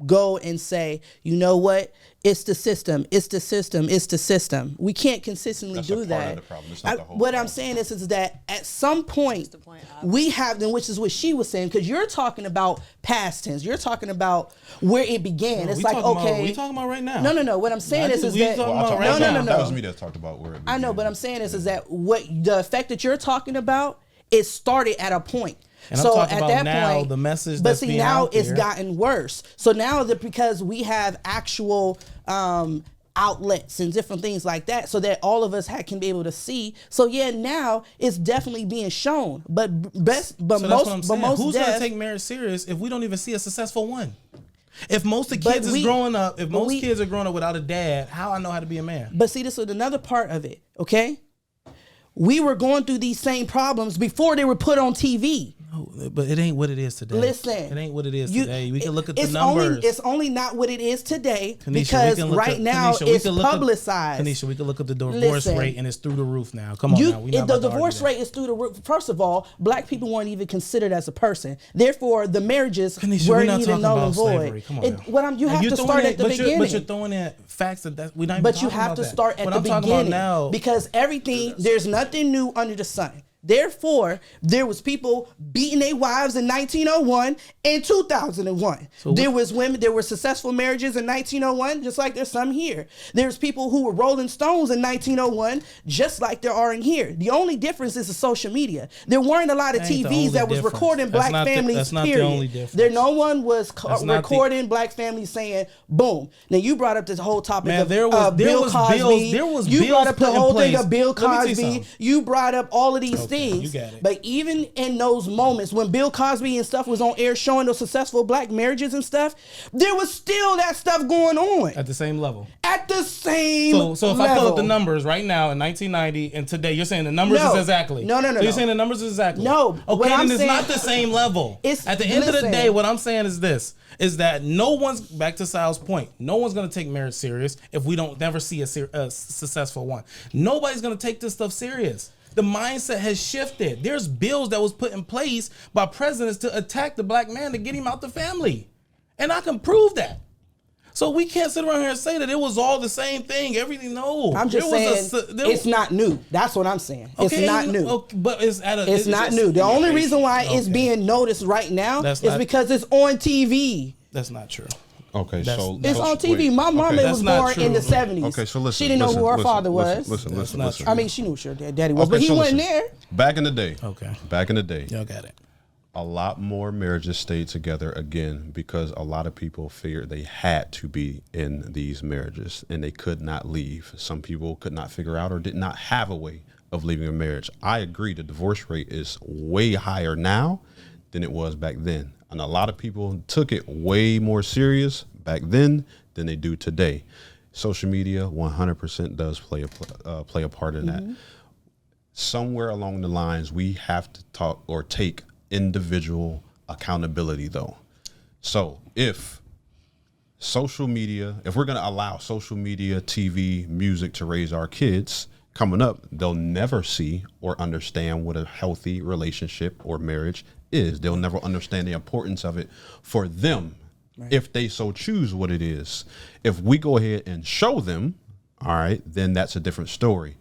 go and say, you know what, it's the system, it's the system, it's the system. We can't consistently That's do a part that. of the problem. It's not the whole What I'm problem. saying is that at some point, the point. we have them, which is what she was saying, because you're talking about past tense. You're talking about where it began. It's we like, talking about- okay. we talking about right now. No. What I'm saying is we that talking Well, I about talked right about now. that was me that talked about where it I know, began. but I'm saying is that what the effect that you're talking about, it started at a point. And I'm so talking at about that now, point, the message but that's see being now out it's there. gotten worse. So now that because we have actual outlets and different things like that, so that all of us can be able to see. So yeah, now it's definitely being shown. But So that's what I'm most saying. Who's deaf, gonna take marriage serious if we don't even see a successful one? If most of the But kids we- is growing up, if but most we- kids are growing up without a dad, how I know how to be a man? But see, this was another part of it. Okay, we were going through these same problems before they were put on TV. No, but it ain't what it is today. Listen, it ain't what it is today. We can look at the it's numbers. it's only not what it is today Kanisha, we because can look right up- now Kanisha, we it's can look up- publicized. Kanisha, we can look at the divorce Listen. rate and it's through the roof now. Come on now. We not The about to argue divorce that. rate is through the roof. First of all, black people weren't even considered as a person. Therefore, the marriages Kanisha, we're weren't not even talking null about and void. slavery. Come on now. You have And you're to throwing start in- at the but beginning. But you're throwing in facts that we're not even But you talking have about to that. start at What the I'm talking beginning about now, because everything there's nothing new under the sun. Therefore, there was people beating their wives in 1901 and 2001. There was women, there were successful marriages in 1901, just like there's some here. There's people who were Rolling Stones in 1901, just like there are in here. The only difference is the social media. There weren't a lot of That ain't the TVs that only was difference. recording That's black not the- families. that's not the period. only difference. There, no one was That's not the- recording black families saying, "Boom." Now you brought up this whole topic Man, of there was Bill Cosby. bills You brought up the put in whole thing place. of Bill Let me tell you Cosby. something. You brought up all of these Okay, things. you got it. But even in those moments when Bill Cosby and stuff was on air showing those successful black marriages and stuff, there was still that stuff going on at the same level. at the same So if level. I pull up the numbers right now in 1990 and today, you're saying the numbers No. is exactly. No. So you're No. saying the numbers is exactly. No. Okay, What I'm then it's saying- not the same level. It's- At the end of the listen. day, what I'm saying is this: is that no one's, back to Sal's point, no one's gonna take marriage serious if we don't never see a successful one. Nobody's gonna take this stuff serious. The mindset has shifted. There's bills that was put in place by presidents to attack the black man to get him out the family. And I can prove that. So we can't sit around here and say that it was all the same thing. Everything, no. I'm just saying it's not new. That's what I'm saying. Okay, it's not new. okay, but it's at a. It's not new. The only reason why it's being noticed right now That's is not- because it's on TV. That's not true. Okay, so It's on TV. wait. My mama Okay, was that's not born in the true. 70s. Okay, so listen. She didn't know who her father was. Listen. not true. I mean, she knew who her daddy was, Okay, but he so wasn't listen. there. Back in the day. Okay. Back in the day. Y'all got it. A lot more marriages stayed together again because a lot of people figured they had to be in these marriages and they could not leave. Some people could not figure out or did not have a way of leaving a marriage. I agree the divorce rate is way higher now than it was back then. And a lot of people took it way more serious back then than they do today. Social media 100% does play a part in that. Somewhere along the lines, we have to talk or take individual accountability though. So if we're going to allow social media, TV, music to raise our kids coming up, they'll never see or understand what a healthy relationship or marriage is. They'll never understand the importance of it for them if they so choose what it is. If we go ahead and show them, all right, then that's a different story.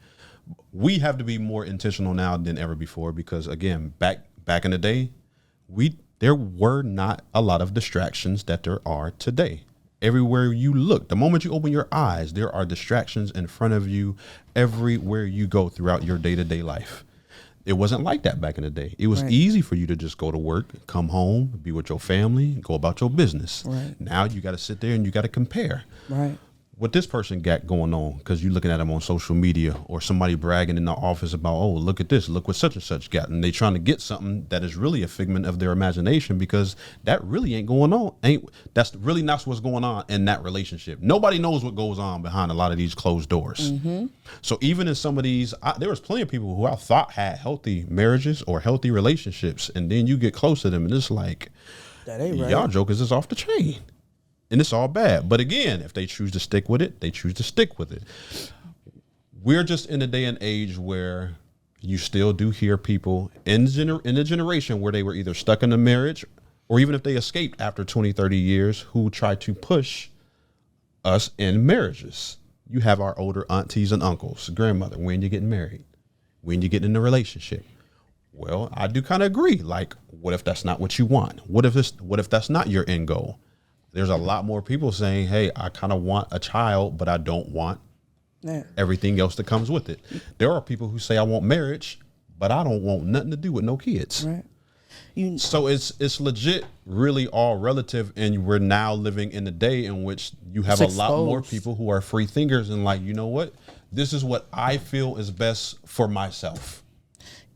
We have to be more intentional now than ever before because again, back in the day, there were not a lot of distractions that there are today. Everywhere you look, the moment you open your eyes, there are distractions in front of you everywhere you go throughout your day-to-day life. It wasn't like that back in the day. It was easy for you to just go to work, come home, be with your family, go about your business. Right. Now you got to sit there and you got to compare. Right. What this person got going on because you're looking at them on social media or somebody bragging in the office about, oh, look at this, look what such and such got. And they trying to get something that is really a figment of their imagination because that really ain't going on. That's really not what's going on in that relationship. Nobody knows what goes on behind a lot of these closed doors. So even in some of these, there was plenty of people who I thought had healthy marriages or healthy relationships. And then you get close to them and it's like, That ain't right. y'all jokers is off the chain. And it's all bad. But again, if they choose to stick with it, they choose to stick with it. We're just in a day and age where you still do hear people in the generation where they were either stuck in a marriage or even if they escaped after 20, 30 years who try to push us in marriages. You have our older aunties and uncles, grandmother, when you getting married, when you get in a relationship. Well, I do kind of agree. Like, what if that's not what you want? What if that's not your end goal? There's a lot more people saying, hey, I kind of want a child, but I don't want everything else that comes with it. There are people who say I want marriage, but I don't want nothing to do with no kids. Right. So it's legit really all relative. And we're now living in a day in which you have a lot more people who are free thinkers and like, you know what? This is what I feel is best for myself.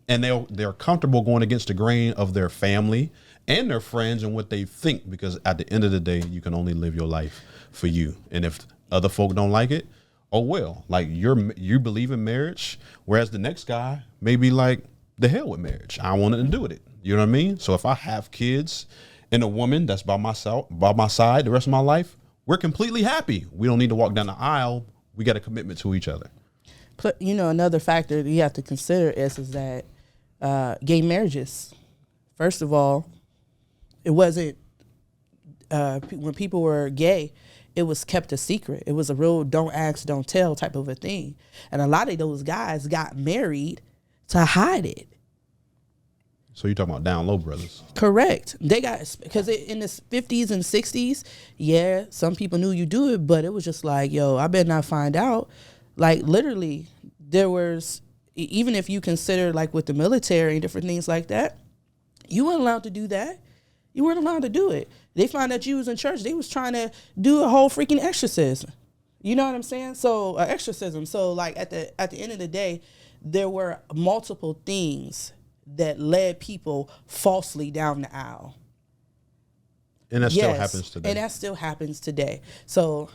And they're comfortable going against the grain of their family and their friends and what they think, because at the end of the day, you can only live your life for you. And if other folk don't like it, oh well, like you believe in marriage, whereas the next guy may be like, the hell with marriage. I don't want nothing to do with it. You know what I mean? So if I have kids and a woman that's by my side the rest of my life, we're completely happy. We don't need to walk down the aisle. We got a commitment to each other. You know, another factor that you have to consider is that gay marriages. First of all, it wasn't when people were gay, it was kept a secret. It was a real don't ask, don't tell type of a thing. And a lot of those guys got married to hide it. So you're talking about down low brothers. Correct. They got, because in the 50s and 60s, yeah, some people knew you do it, but it was just like, yo, I better not find out. Like literally, there was, even if you consider like with the military and different things like that, you weren't allowed to do that. You weren't allowed to do it. They found that you was in church. They was trying to do a whole freaking exorcism. You know what I'm saying? So exorcism. So like at the end of the day, there were multiple things that led people falsely down the aisle. And that still happens today. And that still happens today. So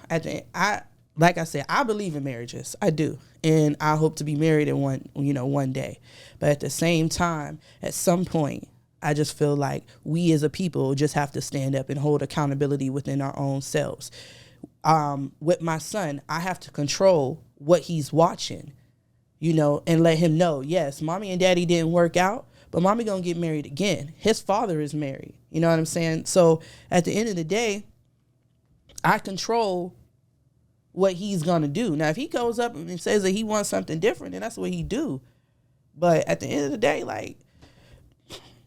like I said, I believe in marriages. I do. And I hope to be married in one day. But at the same time, at some point, I just feel like we as a people just have to stand up and hold accountability within our own selves. With my son, I have to control what he's watching, and let him know, yes, mommy and daddy didn't work out, but mommy gonna get married again. His father is married. You know what I'm saying? So at the end of the day, I control what he's gonna do. Now, if he goes up and says that he wants something different, then that's what he do. But at the end of the day, like,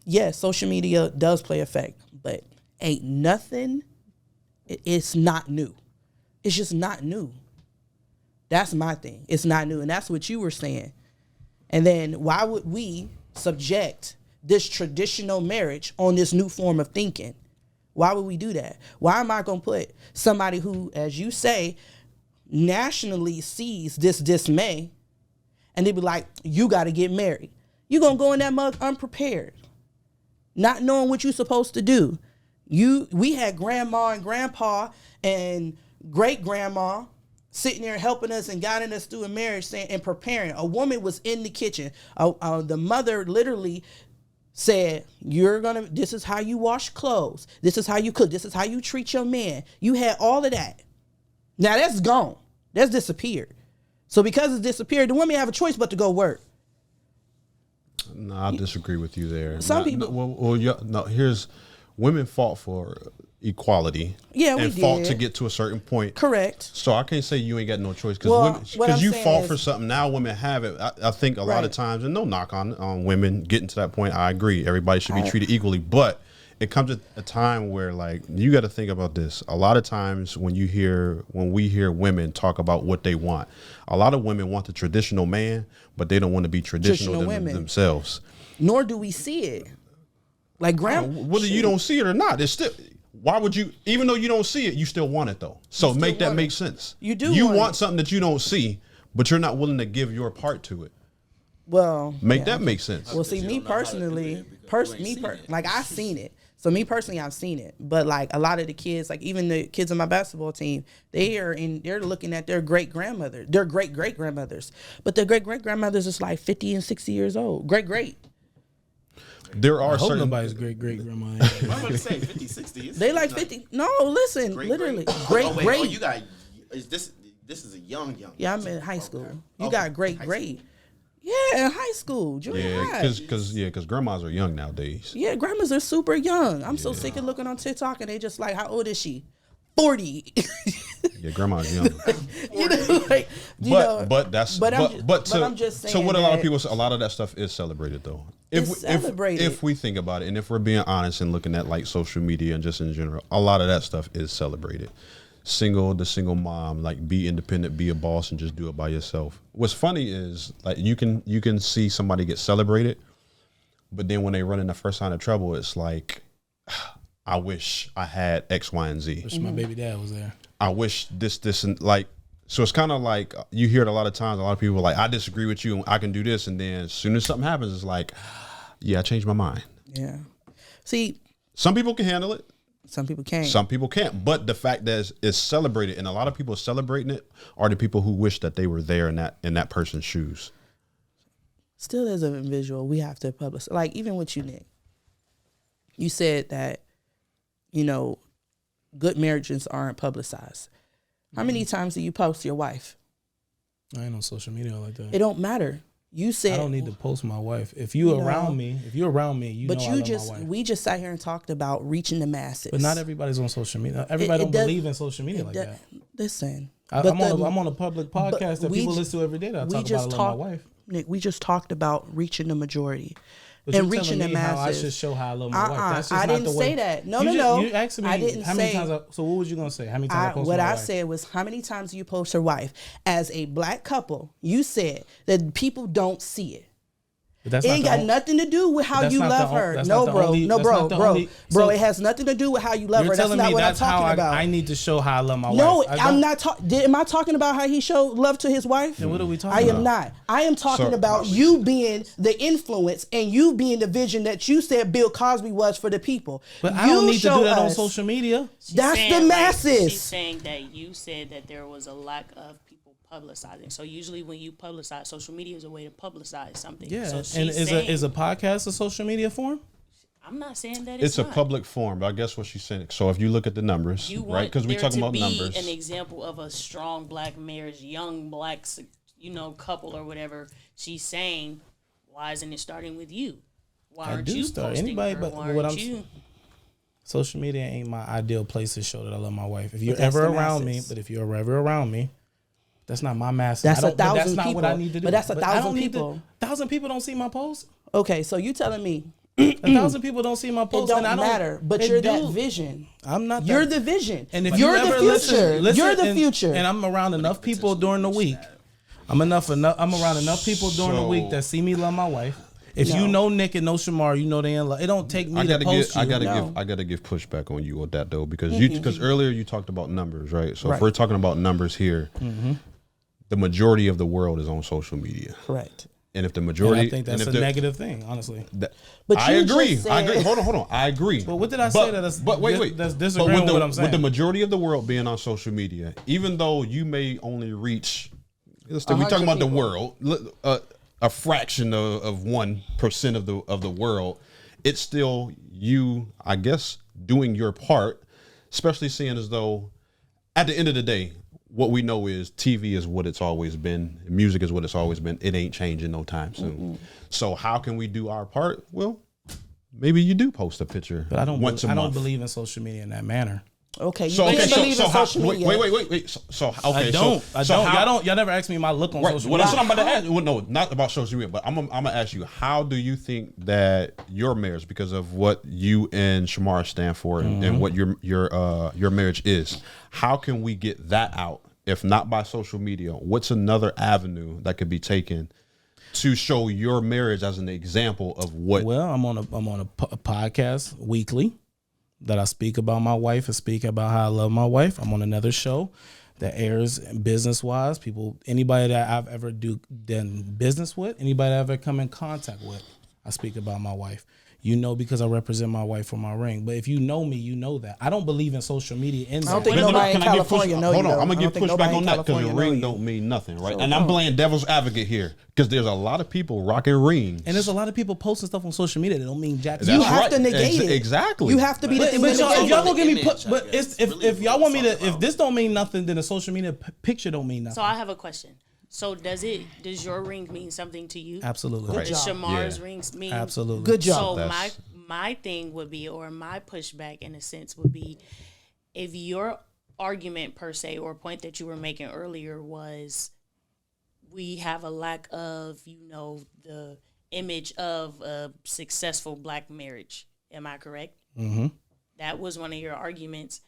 yes, social media does play effect, but ain't nothing it's not new. It's just not new. That's my thing. It's not new. And that's what you were saying. And then why would we subject this traditional marriage on this new form of thinking? Why would we do that? Why am I going to put somebody who, as you say, nationally sees this dismay and they be like, you got to get married. You're going to go in that mug unprepared, not knowing what you're supposed to do. We had grandma and grandpa and great grandma sitting there helping us and guiding us through a marriage, saying and preparing. A woman was in the kitchen. The mother literally said, this is how you wash clothes. This is how you cook. This is how you treat your man. You had all of that. Now that's gone. That's disappeared. So because it's disappeared, the women have a choice but to go work. No, I disagree with you there. Some people. Women fought for equality. Yeah, we and fought did. to get to a certain point. Correct. So I can't say you ain't got no choice Well, because you fought for something. Now women have it. I think a lot of times, and no knock on women getting to that point. I agree. Everybody should be treated equally, but it comes at a time where like you got to think about this. A lot of times when we hear women talk about what they want, a lot of women want the traditional man, but they don't want to be traditional themselves. Nor do we see it. Like whether you don't see it or not, it's still. Why would you? Even though you don't see it, you still want it though. So make that make sense. You do. You want something that you don't see, but you're not willing to give your part to it. Well, make that make sense. Well, see, me personally, like I've seen it. So me personally, I've seen it. But like a lot of the kids, like even the kids on my basketball team, they're looking at their great grandmother, their great grandmothers, but their great grandmothers is like 50 and 60 years old. Great. There are I hope certain nobody's great grandma. I'm about to say 50, 60. They like 50. No, listen, literally. Great. Oh, you got this is a young. Yeah, I'm in high school. You got great. Yeah, in high school, junior high. Because grandmas are young nowadays. Yeah, grandmas are super young. I'm so sick of looking on TikTok and they just like, how old is she? 40. Yeah, grandma's young. I'm just saying. So what a lot of people say, a lot of that stuff is celebrated though. If we think about it, and if we're being honest and looking at like social media and just in general, a lot of that stuff is celebrated. The single mom, like be independent, be a boss, and just do it by yourself. What's funny is like you can see somebody get celebrated, but then when they run in the first sign of trouble, it's like, I wish I had X, Y, and Z. Wish my baby dad was there. I wish this, and like, so it's kind of like you hear it a lot of times. A lot of people are like, I disagree with you, and I can do this, and then as soon as something happens, it's like, yeah, I changed my mind. Yeah. See, some people can handle it. Some people can't. Some people can't. But the fact that it's celebrated, and a lot of people celebrating it, are the people who wish that they were there in that person's shoes. Still, as an individual, we have to publish. Like even with you, Nick, you said that, good marriages aren't publicized. How many times do you post your wife? I ain't on social media like that. It don't matter. You said I don't need to post my wife. If you're around me, you know I love my wife. We just sat here and talked about reaching the masses. But not everybody's on social media. Everybody don't believe in social media like that. Listen, I'm on a public podcast that people listen to every day. That I talk about I love my wife. Nick, we just talked about reaching the majority. But and reaching the masses. How I should show how I love my wife. That's just I not didn't the way. say that. No. You asked me I didn't how many times. So what was you gonna say? How many times I post what my I wife? said was, how many times do you post your wife? As a black couple, you said that people don't see it. It ain't got nothing to do with how you love her. No, bro. It has nothing to do with how you love her. That's not what I'm talking about. I need to show how I love my wife. No, I'm not talking. Am I talking about how he showed love to his wife? Then what are we talking about? I am not. I am talking about you being the influence and you being the vision that you said Bill Cosby was for the people. But I don't need to do that on social media. That's the masses. She's saying that you said that there was a lack of people publicizing. So usually when you publicize, social media is a way to publicize something. Yeah, so and is a podcast a social media form? I'm not saying that it's a public form, but I guess what she's saying. So if you look at the numbers, right? Because we're talking about numbers. An example of a strong black marriage, young black, couple or whatever. She's saying, why isn't it starting with you? Why aren't you posting anybody? her? But why what aren't I'm you? Social media ain't my ideal place to show that I love my wife. If you're ever around me, that's not my masses. That's 1,000 that's people. Not what I need to do. But that's 1,000 people. 1,000 people don't see my post. Okay, so you telling me 1,000 people don't see my It post, don't and I don't matter, but it you're do. that vision. I'm not. You're that, the vision. And if you're you the ever future. You're the and, future. And I'm around enough people during the week. I'm around enough people during the week that see me love my wife. If you know Nick and know Shamar, you know they in love. It don't take me to post you. I gotta give pushback on you on that though, because earlier you talked about numbers, right? So if we're talking about numbers here, the majority of the world is on social media. Correct. And if the majority, and I think that's a negative thing, honestly. But I you agree. just I agree. said- Hold on. I agree. But what did I say that's that's disagreeing with what I'm saying? With the majority of the world being on social media, even though you may only reach, we're talking about the world, a fraction of 1% of the world, it's still you, I guess, doing your part, especially seeing as though at the end of the day, what we know is TV is what it's always been. Music is what it's always been. It ain't changing no time soon. So how can we do our part? Well, maybe you do post a picture, but I don't believe in social media in that manner. Okay, you can't believe in social media. Wait. So okay, I don't. Y'all never asked me my look on social media. That's what I'm about to ask. Well, no, not about social media, but I'm gonna ask you, how do you think that your marriage, because of what you and Shamar stand for, and what your marriage is, how can we get that out if not by social media? What's another avenue that could be taken to show your marriage as an example of what? Well, I'm on a podcast weekly that I speak about my wife and speak about how I love my wife. I'm on another show that airs business wise. Anybody that I've ever done business with, anybody that I've ever come in contact with, I speak about my wife. Because I represent my wife for my ring. But if you know me, you know that. I don't believe in social media. I don't think nobody in California know you. Hold on, I'm going to give pushback on that because the ring don't mean nothing, right? And I'm playing devil's advocate here because there's a lot of people rocking rings. And there's a lot of people posting stuff on social media that don't mean jack. You have to negate it. Exactly. You have to be the thing. But if y'all gonna give me if y'all want me to, if this don't mean nothing, then the social media picture don't mean nothing. So I have a question. So does your ring mean something to you? Absolutely. Good Does job. Shamar's rings mean? Absolutely. Good job. So my thing would be, or my pushback in a sense would be, if your argument per se or point that you were making earlier was we have a lack of, the image of a successful black marriage. Am I correct? Mm-hmm. That was one of your arguments.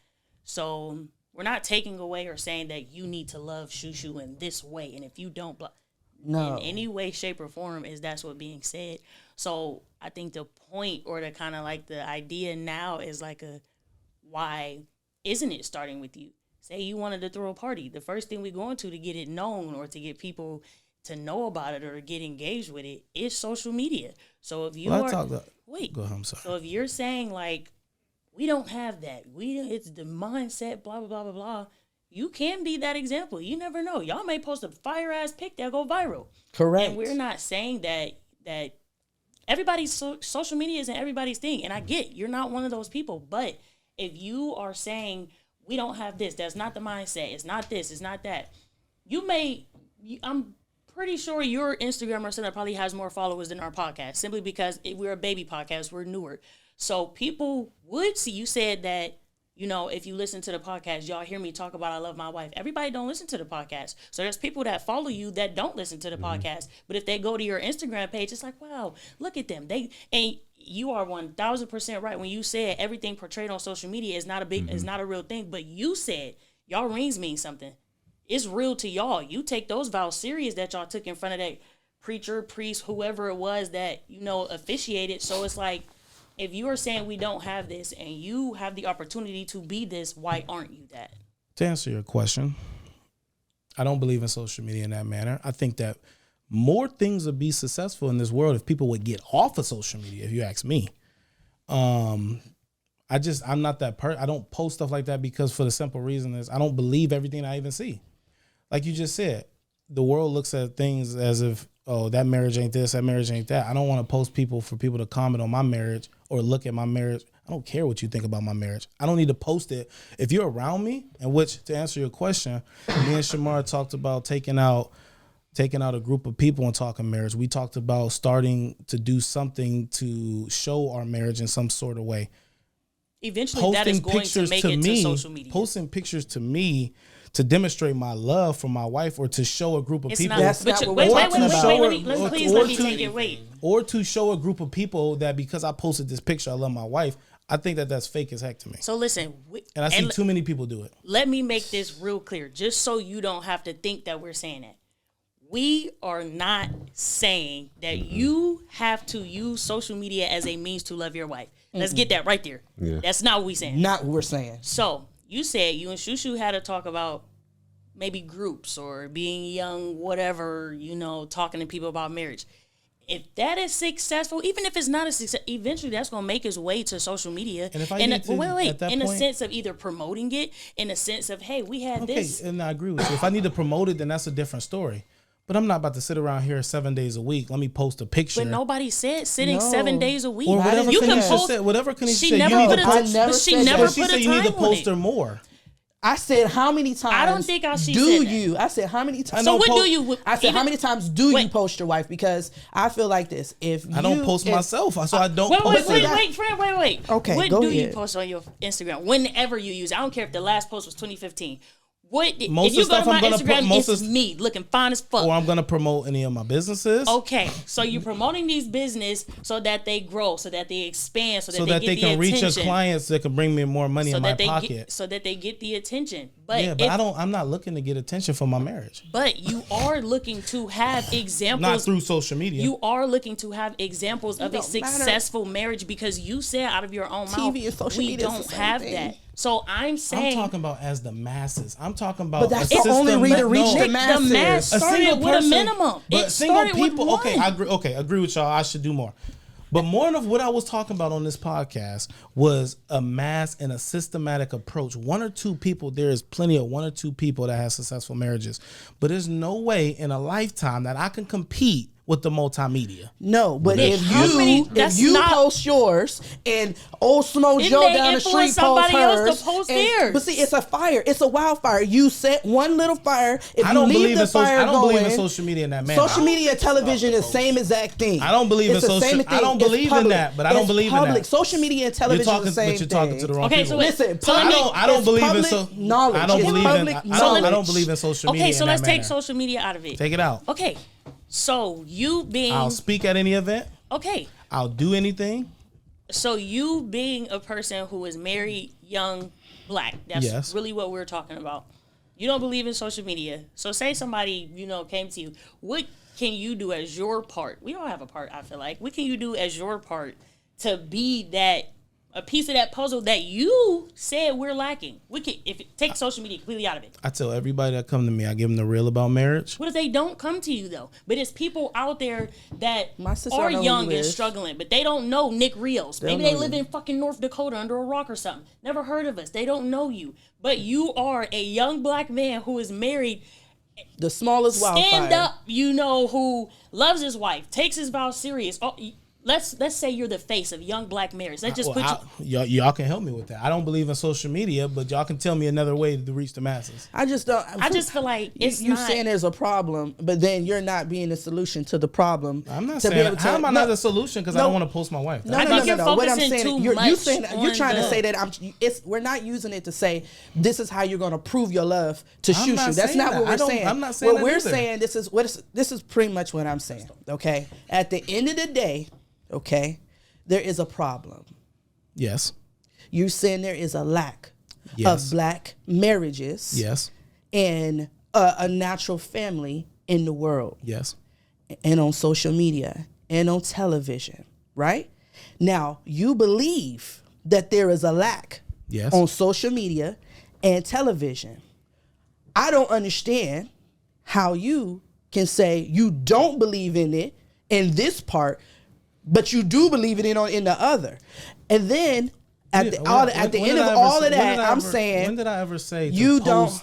So we're not taking away or saying that you need to love Shushu in this way. And if you don't, in any way, shape, or form, that's what being said. So I think the point, or the kind of like the idea now is like why isn't it starting with you? Say you wanted to throw a party. The first thing we're going to get it known or to get people to know about it or to get engaged with it is social media. So if you Go ahead, I'm sorry. So if you're saying like, we don't have that, it's the mindset, blah, blah, blah, blah, blah, you can be that example. You never know. Y'all may post a fire ass pic that go viral. Correct. And we're not saying that everybody's social media isn't everybody's thing. And I get you're not one of those people. But if you are saying we don't have this, that's not the mindset, it's not this, it's not that, I'm pretty sure your Instagram or something probably has more followers than our podcast, simply because we're a baby podcast, we're newer. So people would see, you said that, if you listen to the podcast, y'all hear me talk about I love my wife. Everybody don't listen to the podcast. So there's people that follow you that don't listen to the podcast. But if they go to your Instagram page, it's like, wow, look at them. And you are 1,000% right when you said everything portrayed on social media is not is not a real thing. But you said y'all rings mean something. It's real to y'all. You take those vows serious that y'all took in front of that preacher, priest, whoever it was that, officiated. So it's like, if you are saying we don't have this and you have the opportunity to be this, why aren't you that? To answer your question, I don't believe in social media in that manner. I think that more things would be successful in this world if people would get off of social media, if you ask me. I'm not that person. I don't post stuff like that because for the simple reason is I don't believe everything I even see. Like you just said, the world looks at things as if, oh, that marriage ain't this, that marriage ain't that. I don't want to post for people to comment on my marriage or look at my marriage. I don't care what you think about my marriage. I don't need to post it. If you're around me, and which, to answer your question, me and Shamar talked about taking out a group of people and talking marriage. We talked about starting to do something to show our marriage in some sort of way. Eventually that is going to make it to social media. Posting pictures to me to demonstrate my love for my wife or to show a group of It's people. not. That's But not you- what wait, we're wait, talking wait, about. wait, wait, Or- please or let me to- take it. Wait. Or to show a group of people that because I posted this picture, I love my wife. I think that that's fake as heck to me. So listen, And I see too many people do it. let me make this real clear, just so you don't have to think that we're saying that. We are not saying that you have to use social media as a means to love your wife. Let's get that right there. Yeah. That's not what we're saying. Not what we're saying. So you said you and Shushu had to talk about maybe groups or being young, whatever, talking to people about marriage. If that is successful, even if it's not a success, eventually that's going to make its way to social media. And if I in need to, at that in a point- sense of either promoting it, in a sense of, hey, we had this. And I agree with you. If I need to promote it, then that's a different story. But I'm not about to sit around here 7 days a week. Let me post a picture. But nobody said sitting No. 7 days a week. Or whatever You can Kanisha post. said. Whatever Kanisha She said. never You need put to a I post. never but she said never that. She put said a you need to time on post it. her more. I said, how many times? I don't think she do said that. you? I said, how many times? So what post- do you? I said, how even- many times do you Wait. post your wife? Because I feel like this. If I don't you- post if- myself, so I don't Wait, post wait, it. wait, Fred, wait. Okay, what go do you ahead. post on your Instagram? Whenever you use it. I don't care if the last post was 2015. Most If of you the go stuff to my I'm gonna Instagram, put- most it's of- me looking fine as fuck. Or I'm gonna promote any of my businesses. Okay, so you're promoting these business so that they grow, so that they expand, so that so they that get they the can reach attention, a clients that can bring me more money so in my that they pocket. get, so that they get the attention. But Yeah, but if- I'm not looking to get attention for my marriage. But you are looking to have examples. Not through social media. You are looking to have examples of a don't matter. successful marriage because you said out of your own TV mouth, and social we media is don't the same have thing. that. So I'm saying I'm talking about as the masses. I'm talking about. But that's a the only system way that- to reach no. the the masses. mass A started single with person, a minimum. But It single started people. with Okay, one. I agree with y'all. I should do more. But more of what I was talking about on this podcast was a mass and a systematic approach. One or two people, there is plenty of one or two people that have successful marriages. But there's no way in a lifetime that I can compete with the multimedia. No, but if how many- that's you not- post yours and old Smo It Joe may down the street influence posts somebody else to hers, post and- theirs. But see, it's a fire. It's a wildfire. You set one little fire. If I you don't leave believe the in social. fire I don't believe in going, social media in that manner. social media, television is same exact thing. I don't believe It's in the social- same I thing. don't It's believe in public. that, but I don't It's believe in public. that. Social media and television You're talking, is the same but you're talking thing. to the wrong Okay, people. so wait. Listen, So let me- I don't it's believe in public so. knowledge. I don't It's believe public in. I don't knowledge. believe in social media. Okay, so in let's that take manner. social media out of it. Take it out. Okay, so you being I'll speak at any event. okay, I'll do anything. so you being a person who is married, young, black. That's Yes. really what we're talking about. You don't believe in social media. So say somebody, came to you. What can you do as your part? We all have a part, I feel like. What can you do as your part to be a piece of that puzzle that you said we're lacking? We can take social media completely out of it. I tell everybody that come to me, I give them the real about marriage. What if they don't come to you though? But it's people out there that My sister are know who young you and is. struggling, but they don't know Nick Rios. Maybe they know live you. in fucking North Dakota under a rock or something. Never heard of us. They don't know you. But you are a young black man who is married, The smallest wildfire. stand up, who loves his wife, takes his vows serious. Oh, let's say you're the face of young black marriage. Let's just Well, put you. y'all can help me with that. I don't believe in social media, but y'all can tell me another way to reach the masses. I just don't. I just feel like it's you not. saying there's a problem, but then you're not being the solution to the problem. I'm not to be saying able to- how am I no, not the solution because I no. don't want to post my wife. No, I no, think no, you're no. What I'm focusing saying, too you're much saying you're on trying to the- say that we're not using it to say this is how you're going to prove your love to I'm Shushu. not That's saying not that. what I we're don't- saying. I'm not saying what that we're either. saying. This is pretty much what I'm saying. Okay. At the end of the day, okay, there is a problem. Yes. You're saying there is a lack Yes. of black marriages Yes. and a natural family in the world. Yes. And on social media and on television, right? Now, you believe that there is a lack Yes. on social media and television. I don't understand how you can say you don't believe in it in this part, but you do believe in it in the other. And then at the end of all of that, I'm saying, when did I ever say you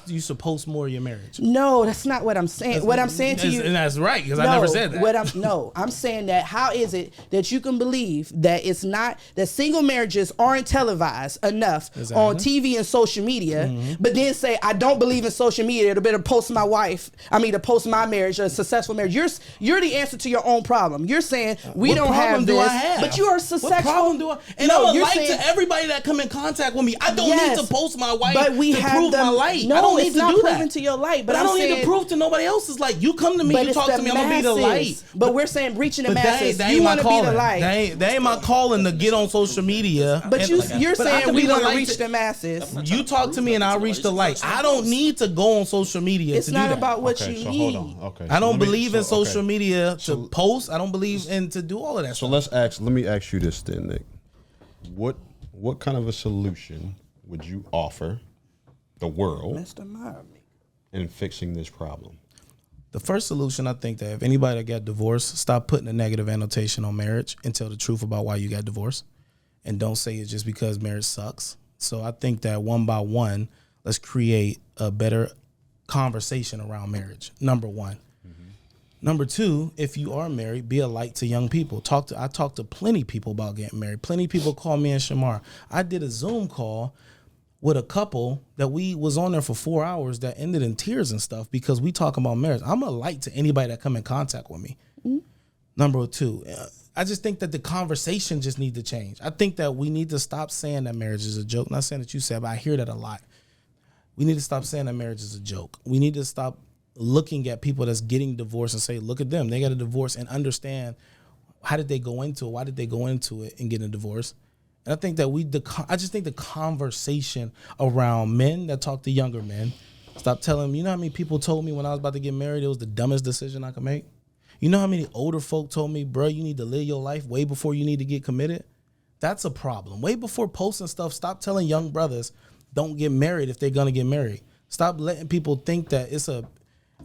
you should post more of your marriage? no, that's not what I'm saying. What I'm saying to you, and that's right because I never said that. I'm saying that how is it that you can believe that it's not that single marriages aren't televised enough on TV and social media, but then say I don't believe in social media to better post my wife. I mean to post my marriage, a successful marriage. You're the answer to your own problem. You're saying we What don't problem have do this, I have? but you are successful. What problem do I? And No, I'm a you're light saying- to everybody anybody that come in contact with me. I don't Yes. need to post my wife But we to have prove them, my light. No, I don't need it's to not do proving that. to your light. But I I'm don't need saying, to prove to nobody else's light. You come to me, but you it's talk the to me, I'm gonna be the masses. light. But we're saying reaching the But masses. that You ain't my want to be calling. the light. That ain't my calling to get on social media. But and- you're but I saying can we be the want to light reach the masses. You talk to me and I'll reach the light. I don't need to go on social media It's to do not that. about what Okay, you so need. hold on. Okay, I so don't let me- believe in so, social okay. media to post. I don't believe in to do all of that So stuff. let me ask you this then, Nick. What kind of a solution would you offer the world in fixing this problem? The first solution, I think that if anybody that got divorced, stop putting a negative annotation on marriage and tell the truth about why you got divorced. And don't say it's just because marriage sucks. So I think that one by one, let's create a better conversation around marriage. Number one. Number two, if you are married, be a light to young people. I talk to plenty of people about getting married. Plenty of people call me and Shamar. I did a Zoom call with a couple that we was on there for 4 hours that ended in tears and stuff because we talk about marriage. I'm a light to anybody that come in contact with me. Number two, I just think that the conversation just need to change. I think that we need to stop saying that marriage is a joke. Not saying that you said, but I hear that a lot. We need to stop saying that marriage is a joke. We need to stop looking at people that's getting divorced and say, look at them. They got a divorce and understand how did they go into it? Why did they go into it and get a divorce? And I think that I just think the conversation around men that talk to younger men, stop telling them, you know how many people told me when I was about to get married, it was the dumbest decision I could make? You know how many older folk told me, bro, you need to live your life way before you need to get committed? That's a problem. Way before posting stuff, stop telling young brothers, don't get married if they're going to get married. Stop letting people think that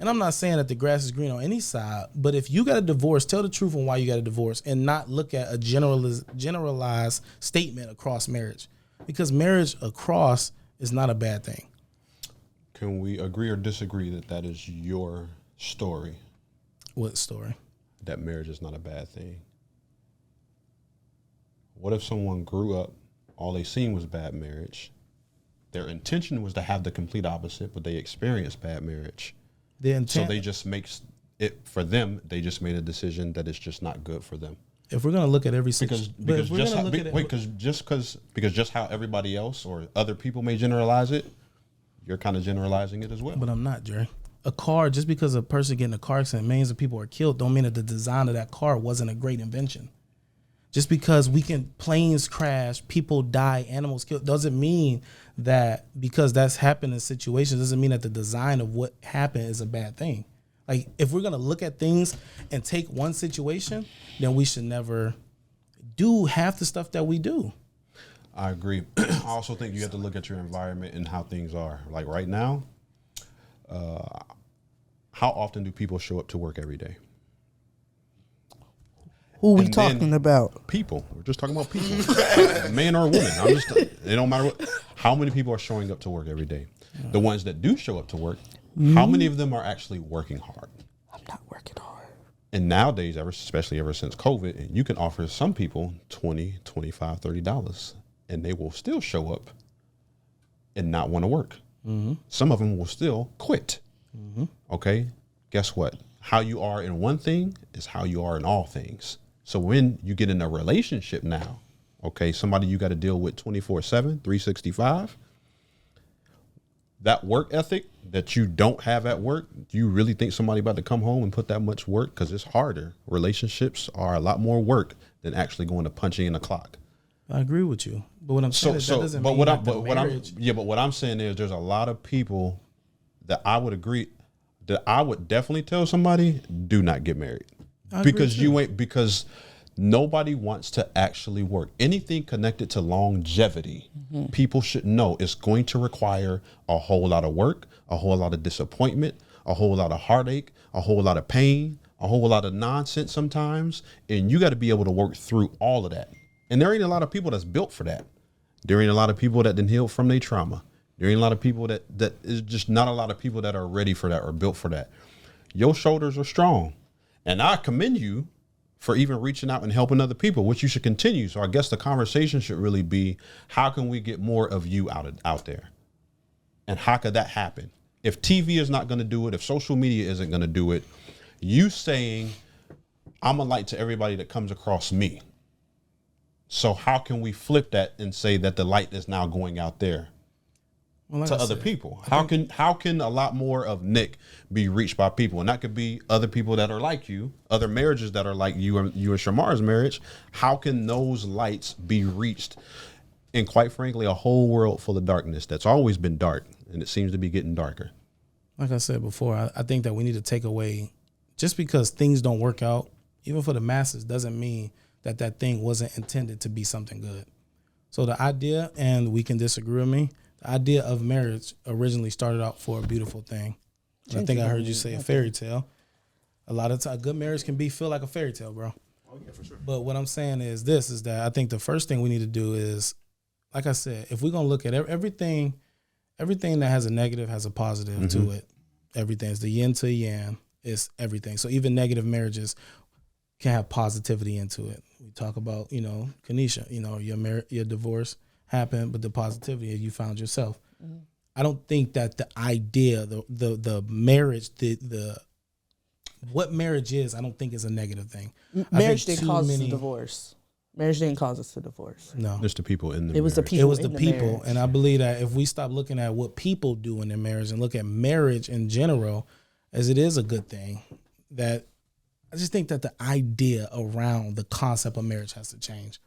and I'm not saying that the grass is green on any side, but if you got a divorce, tell the truth on why you got a divorce and not look at a generalized statement across marriage, because marriage across is not a bad thing. Can we agree or disagree that is your story? What story? That marriage is not a bad thing. What if someone grew up, all they seen was bad marriage? Their intention was to have the complete opposite, but they experienced bad marriage. So they just makes it for them. They just made a decision that it's just not good for them. If we're gonna look at every Because just how everybody else or other people may generalize it, you're kind of generalizing it as well. But I'm not, Jerry. A car, just because a person getting a car accident, millions of people are killed, don't mean that the design of that car wasn't a great invention. Just because planes crash, people die, animals killed, doesn't mean that because that's happened in situations, doesn't mean that the design of what happened is a bad thing. Like, if we're going to look at things and take one situation, then we should never do half the stuff that we do. I agree. I also think you have to look at your environment and how things are. Like right now, how often do people show up to work every day? Who we And talking then about? People. We're just talking about people. Man or woman. It don't matter what. How many people are showing up to work every day? The ones that do show up to work, how many of them are actually working hard? I'm not working hard. And nowadays, especially ever since COVID, you can offer some people $20, $25, $30, and they will still show up and not want to work. Some of them will still quit. Okay? Guess what? How you are in one thing is how you are in all things. So when you get in a relationship now, okay, somebody you got to deal with 24/7, 365, that work ethic that you don't have at work, do you really think somebody about to come home and put that much work? Because it's harder. Relationships are a lot more work than actually going to punching in a clock. I agree with you. But what I'm saying is that doesn't mean that the marriage... But what I'm saying is there's a lot of people that I would agree that I would definitely tell somebody, do not get married. Because nobody wants to actually work. Anything connected to longevity, people should know it's going to require a whole lot of work, a whole lot of disappointment, a whole lot of heartache, a whole lot of pain, a whole lot of nonsense sometimes. And you got to be able to work through all of that. And there ain't a lot of people that's built for that. There ain't a lot of people that didn't heal from their trauma. There ain't a lot of people that is just not a lot of people that are ready for that or built for that. Your shoulders are strong. And I commend you for even reaching out and helping other people, which you should continue. So I guess the conversation should really be, how can we get more of you out there? And how could that happen? If TV is not going to do it, if social media isn't going to do it, you saying, I'm a light to everybody that comes across me. So how can we flip that and say that the light is now going out there Well, like to I other said, people? How can a lot more of Nick be reached by people? And that could be other people that are like you, other marriages that are like you and Shamar's marriage. How can those lights be reached in, quite frankly, a whole world full of darkness that's always been dark, and it seems to be getting darker? Like I said before, I think that we need to take away, just because things don't work out, even for the masses, doesn't mean that that thing wasn't intended to be something good. So the idea, and we can disagree with me, the idea of marriage originally started out for a beautiful thing. And I think I heard you say a fairy tale. A lot of times, a good marriage can feel like a fairy tale, bro. Oh yeah, for sure. But what I'm saying is that I think the first thing we need to do is, like I said, if we're going to look at everything that has a negative has a positive to it. Everything is the yin to yang. It's everything. So even negative marriages can have positivity into it. We talk about, Kanisha, your divorce happened, but the positivity is you found yourself. Mm-hmm. I don't think that the idea, the marriage, what marriage is, I don't think is a negative thing. Marriage didn't cause us a divorce. Marriage didn't cause us a divorce. No. There's the people in the It was the marriage. people. It was the people. marriage. And I believe that if we stop looking at what people do in their marriage and look at marriage in general, as it is a good thing, that I just think that the idea around the concept of marriage has to change.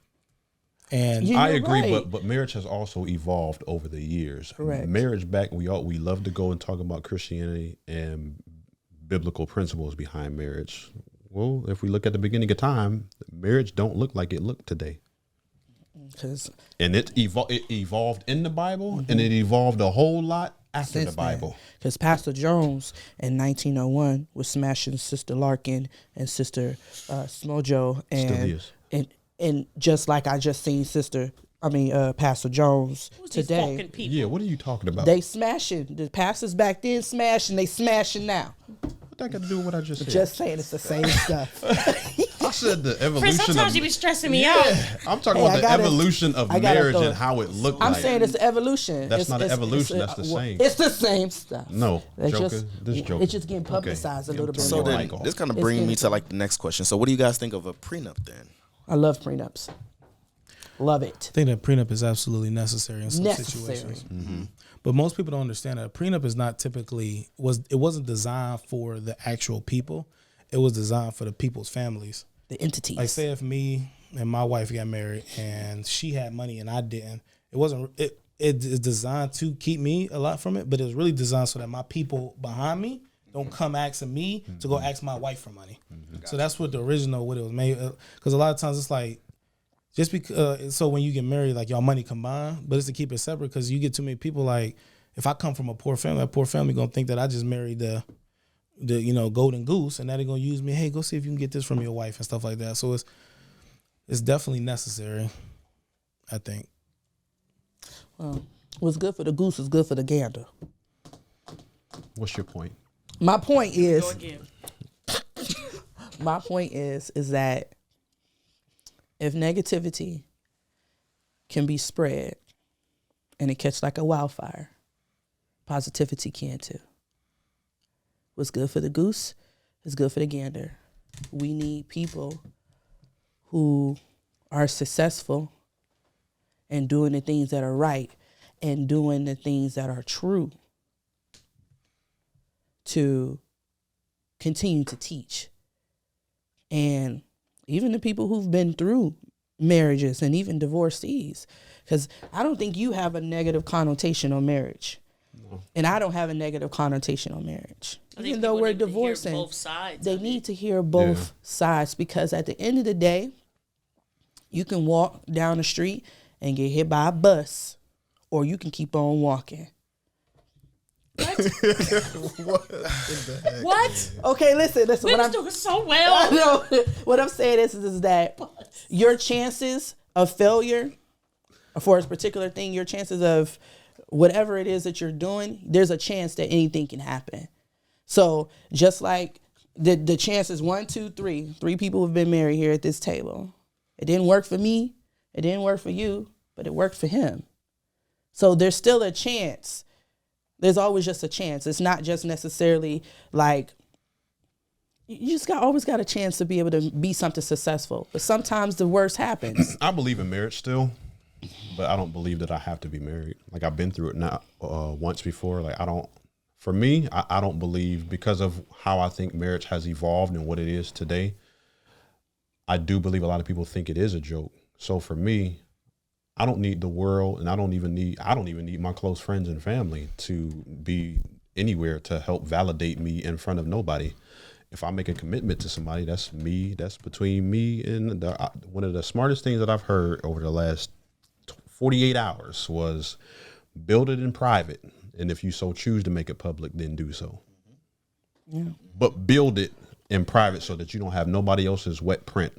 And You're I agree, right. but marriage has also evolved over the years. Correct. Marriage back, we love to go and talk about Christianity and biblical principles behind marriage. Well, if we look at the beginning of time, marriage don't look like it looked today. And it evolved in the Bible, and it evolved a whole lot after the Bible. Because Pastor Jones in 1901 was smashing Sister Larkin and Sister Smojo, and just like I just seen Pastor Jones today. Yeah, what are you talking about? They smashing. The pastors back then smashing. They smashing now. What that got to do with what I just said? Just saying, it's the same stuff. I said the evolution. Chris, sometimes you be stressing me out. I'm talking about the evolution of marriage and how it looked I'm like. saying it's the evolution. That's not an evolution. That's the same. It's the same stuff. No, It's Joker. This Joker. It's just getting publicized a little bit So more. then, this kind of brings me to like the next question. So what do you guys think of a prenup then? I love prenups. Love it. I think that prenup is absolutely necessary in some situations. Mm-hmm. But most people don't understand that a prenup is not typically it wasn't designed for the actual people. It was designed for the people's families. The entities. Like say if me and my wife got married and she had money and I didn't, it is designed to keep me a lot from it, but it's really designed so that my people behind me don't come asking me to go ask my wife for money. So that's what the original, what it was made. Because a lot of times it's like, just because, so when you get married, like y'all money combined, but it's to keep it separate because you get too many people. Like if I come from a poor family, that poor family gonna think that I just married the golden goose, and that they're gonna use me. Hey, go see if you can get this from your wife and stuff like that. So it's definitely necessary, I think. Well, what's good for the goose is good for the gander. What's your point? My point is, Go again. my point is that if negativity can be spread and it catch like a wildfire, positivity can too. What's good for the goose is good for the gander. We need people who are successful and doing the things that are right and doing the things that are true to continue to teach. And even the people who've been through marriages and even divorcees, because I don't think you have a negative connotation on marriage. No. And I don't have a negative connotation on marriage. Even though we're divorcing, both sides they need to hear both sides, because at the end of the day, you can walk down the street and get hit by a bus, or you can keep on walking. What? Okay, listen. We was doing so well. No, what I'm saying is that your chances of failure for a particular thing, your chances of whatever it is that you're doing, there's a chance that anything can happen. So just like the chances, 1, 2, 3 people have been married here at this table. It didn't work for me. It didn't work for you, but it worked for him. So there's still a chance. There's always just a chance. It's not just necessarily like you just always got a chance to be able to be something successful. But sometimes the worst happens. I believe in marriage still, but I don't believe that I have to be married. Like I've been through it now once before. Like for me, I don't believe, because of how I think marriage has evolved and what it is today. I do believe a lot of people think it is a joke. So for me, I don't need the world, and I don't even need my close friends and family to be anywhere to help validate me in front of nobody. If I make a commitment to somebody, that's me. That's between me and one of the smartest things that I've heard over the last 48 hours was build it in private. And if you so choose to make it public, then do so. Yeah. But build it in private so that you don't have nobody else's wet print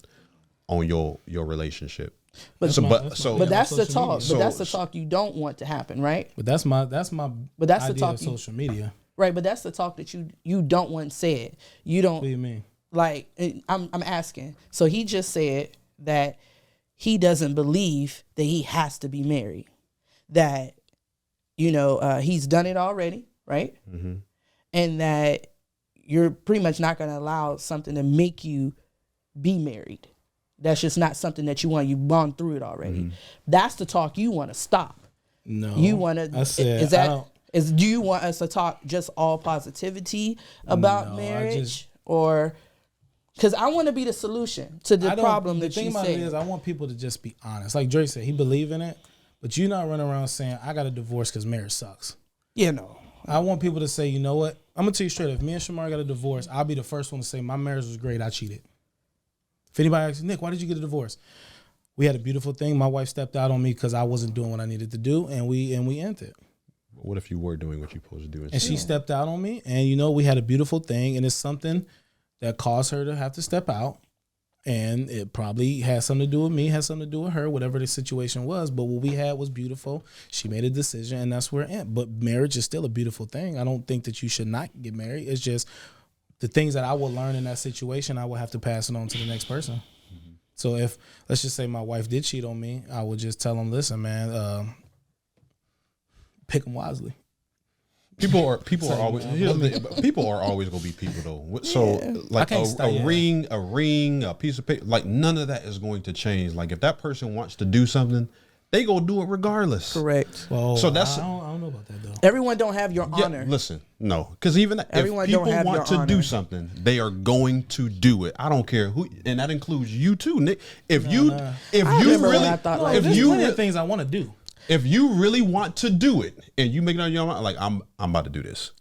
on your relationship. But that's the talk. But that's the talk you don't want to happen, right? But that's my but that's idea the talk of social media. Right, but that's the talk that you don't want said. You don't. What do you mean? Like, I'm asking. So he just said that he doesn't believe that he has to be married. That, he's done it already, right? Mm-hmm. And that you're pretty much not going to allow something to make you be married. That's just not something that you want. You've gone through it already. Mm-hmm. That's the talk you want to stop. No. You want to. Do you want us to talk just all positivity about marriage? Or because I want to be the solution to the problem that you said. The thing about it is I want people to just be honest. Like Dre said, he believe in it, but you're not running around saying, I got a divorce because marriage sucks. I want people to say, you know what? I'm going to tell you straight, if me and Shamar got a divorce, I'll be the first one to say my marriage was great, I cheated. If anybody asks, Nick, why did you get a divorce? We had a beautiful thing. My wife stepped out on me because I wasn't doing what I needed to do, and we ended. What if you were doing what you're supposed to do? And she stepped out on me, and we had a beautiful thing, and it's something that caused her to have to step out, and it probably has something to do with me, has something to do with her, whatever the situation was. But what we had was beautiful. She made a decision, and that's where it ended. But marriage is still a beautiful thing. I don't think that you should not get married. It's just the things that I will learn in that situation, I will have to pass it on to the next person. Mm-hmm. So if, let's just say my wife did cheat on me, I would just tell them, listen, man, pick them wisely. People are always gonna be people though. So like a ring, a piece of paper, like none of that is going to change. Like if that person wants to do something, they gonna do it regardless. Correct. Well, so that's I don't know about that though. Everyone don't have your honor. Listen, no, because even everyone if people don't have want your to do honor. something, they are going to do it. I don't care who, and that includes you too, Nick. If you really things I want to do. If you really want to do it and you make it on your mind, like I'm about to do this,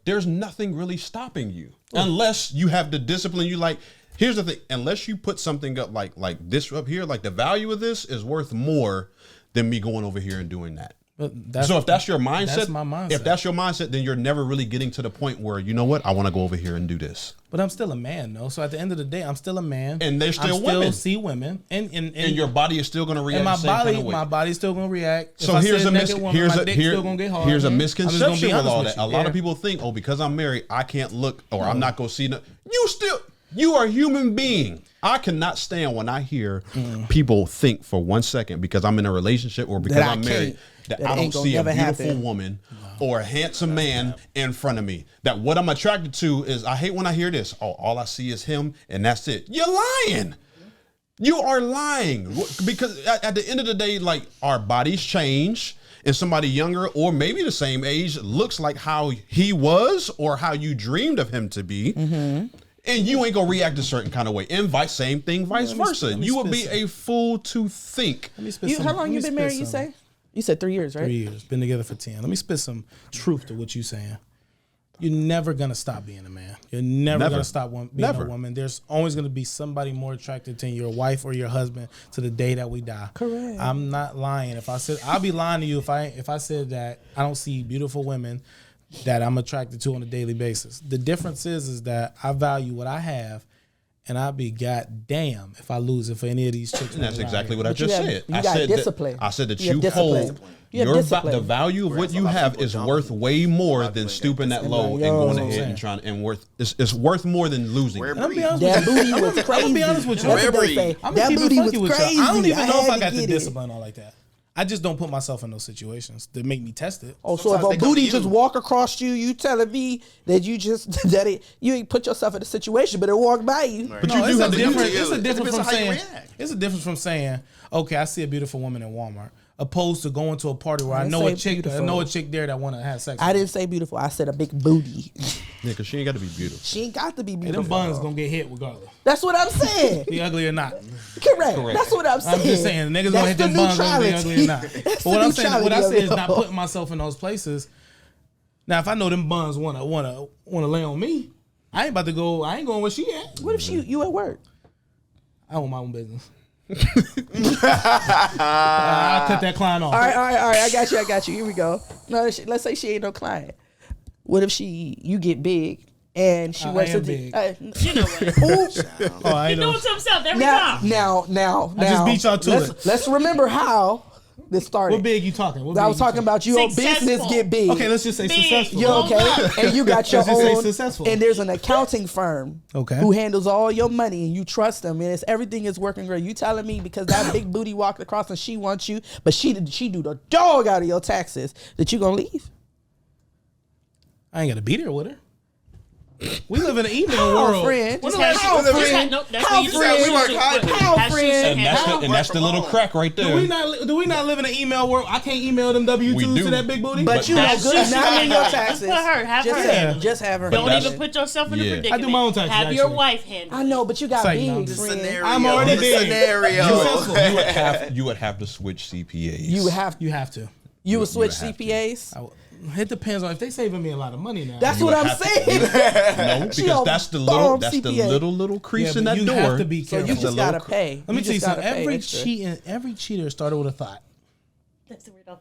there's nothing really stopping you unless you have the discipline. You like, here's the thing, unless you put something up like this up here, like the value of this is worth more than me going over here and doing that. So if that's your mindset, that's my mindset. If that's your mindset, then you're never really getting to the point where, you know what, I want to go over here and do this. But I'm still a man, though. So at the end of the day, I'm still a man. And they're still women. See women. And your body is still going to react the same kind of way. My body's still going to react. So here's a misconception with all that. A lot of people think, because I'm married, I can't look, or I'm not going to see. You are a human being. I cannot stand when I hear people think for 1 second because I'm in a relationship or because I'm married that I don't see a beautiful woman or a handsome man in front of me. That what I'm attracted to is, I hate when I hear this. Oh, all I see is him and that's it. You're lying. You are lying. Because at the end of the day, like, our bodies change. And somebody younger or maybe the same age looks like how he was or how you dreamed of him to be. Mm-hmm. And you ain't gonna react a certain kind of way. And vice versa. You would be a fool to think. How long you been married, you say? You said 3 years, right? 3 years. Been together for 10. Let me spit some truth to what you're saying. You're never gonna stop being a man. You're never gonna stop being a woman. There's always gonna be somebody more attracted to your wife or your husband to the day that we die. Correct. I'm not lying. If I said, I'll be lying to you if I said that I don't see beautiful women that I'm attracted to on a daily basis. The difference is that I value what I have, and I'll be goddamn if I lose it for any of these chicks. And that's exactly what I just said. You got discipline. I said that you hold the value of what you have is worth way more than stooping that low and going ahead and trying and worth. It's worth more than losing. That booty was crazy. I'm gonna be honest with you. That booty was crazy. I don't even know if I got the discipline all like that. I just don't put myself in those situations that make me test it. Oh, so Sometimes if they a come booty to just you. walk across you telling me that you just you ain't put yourself in a situation, but it walked by you. Right. But No, you do have to different. use it. It's a It different depends from on how you saying. react. It's a difference from saying, okay, I see a beautiful woman in Walmart, opposed to going to a party where I didn't know a say chick. I beautiful. know a chick there that want to have sex. I with me. didn't say beautiful. I said a big booty. Yeah, because she ain't got to be beautiful. She ain't got to be Hey, beautiful. them buns gonna get hit regardless. That's what I'm saying. Be ugly or not. Correct. That's what I'm saying. I'm just saying, niggas gonna hit them buns whether they ugly or not. That's But the what I'm saying, what I neutrality say is of it not all. putting myself in those places. Now, if I know them buns wanna lay on me, I ain't about to go. I ain't going where she at. What if you at work? I want my own business. I'll cut that client off. All right. I got you. Here we go. No, let's say she ain't no client. What if you get big and she I works am at big. You know what? Ooh, Oh, I He ain't do know. it to himself every now, time. now. I just beat y'all to it. Let's remember how this started. What big you talking? What I big was you talking about you on Successful. business get big. Okay, let's just say Big. successful. You okay? And you got your Let's just say own. successful. And there's an accounting firm Okay. who handles all your money, and you trust them, and everything is working great. You telling me because that big booty walked across and she wants you, but she do the dog out of your taxes that you gonna leave? I ain't got to beat her with her. We live in an evening How, world. friend? Just How, have- just friend? have- no, that's How, what you friend? said. We work hard. How, That's friend? just- And that's the little crack right Do there. we not live in an email world? I can't email them W-2s We do. to that big booty. But you know That's good just- not in your taxes. Put her, have just her have, handle it. just have her. Don't that's- even put yourself in a Yeah. predicament. I do my own taxes, Have your actually. wife handle I it. know, but you got Say no. big, The friend. Scenario. I'm already the big. scenario. You would have to switch CPAs. You would have. You have to. You would switch have to. CPAs. It depends on if they saving me a lot of money now. That's You what would I'm have to- saying. No, She because a that's the bomb little CPA. little crease Yeah, in but that you door. have to be So careful. you The just little gotta pay. Let me You tell you just gotta something. pay extra. Every cheater started with a thought. That's the weird off.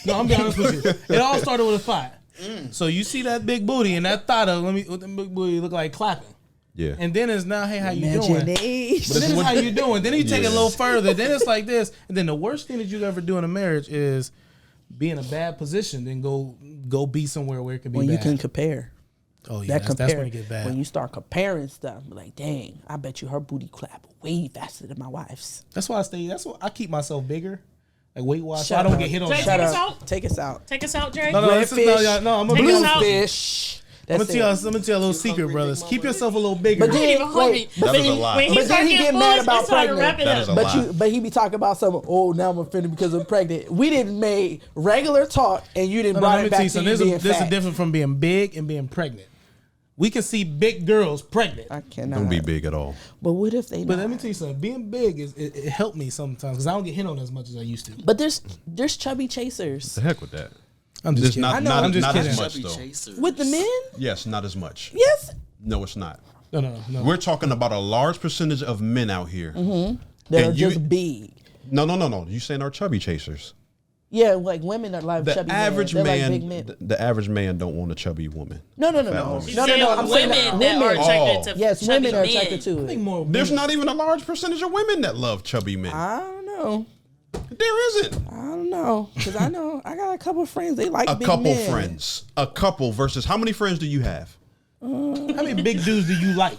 No, I'm being honest with you. It all started with a thought. So you see that big booty and that thought of what the big booty look like clapping. Yeah. And then it's now, hey, how you doing? Imagination. But then it's how you doing. Then you take it a Yeah. little further. Then it's like this. And then the worst thing that you ever do in a marriage is be in a bad position. Then go be somewhere where it can be When bad. you can compare. Oh yeah, that's when it get bad. When you start comparing stuff, like, dang, I bet you her booty clap way faster than my wife's. That's why I keep myself bigger, like weight wise, so I Shut don't up. get hit on. Jay, the take side. us out. Take us out. Take us out, Jay. No, this is, no, Redfish. y'all, no, I'm Take us out. Bluefish. I'm That's gonna it. tell you a little secret, brothers. Keep yourself a little bigger. But then, Even hungry. wait, That When is a he- lie. When he But start then he getting get mad foolish, about it's time to pregnant. wrap it That up. is a lie. but he be talking about something. Oh, now I'm offended because I'm pregnant. We didn't make regular talk, and you didn't No, brought let me it tell back you to something. you being There's a fat. difference from being big and being pregnant. We can see big girls pregnant. I cannot. Don't be big at all. But what if they? But not? let me tell you something. Being big it helped me sometimes because I don't get hit on as much as I used to. But there's chubby chasers The heck with that. I'm just There's kidding. not, I know, not, I'm just not kidding. as much Chubby though. chasers. with the men. Yes, not as much. Yes, No, it's not. No. We're talking about a large percentage of men out here. that And are you- just big. No. You saying are chubby chasers? Yeah, like women are like The chubby average men. They're man, like big men. the average man don't want a chubby woman. No. woman. No, She's no. saying I'm saying women that that are attracted Oh. to yes, chubby women are men. attracted to I think it. more. There's not even a large percentage of women that love chubby men. I don't know. There isn't. I don't know because I know I got a couple of friends. They like A big couple men. friends. A couple versus how many friends do you have? How many big dudes do you like?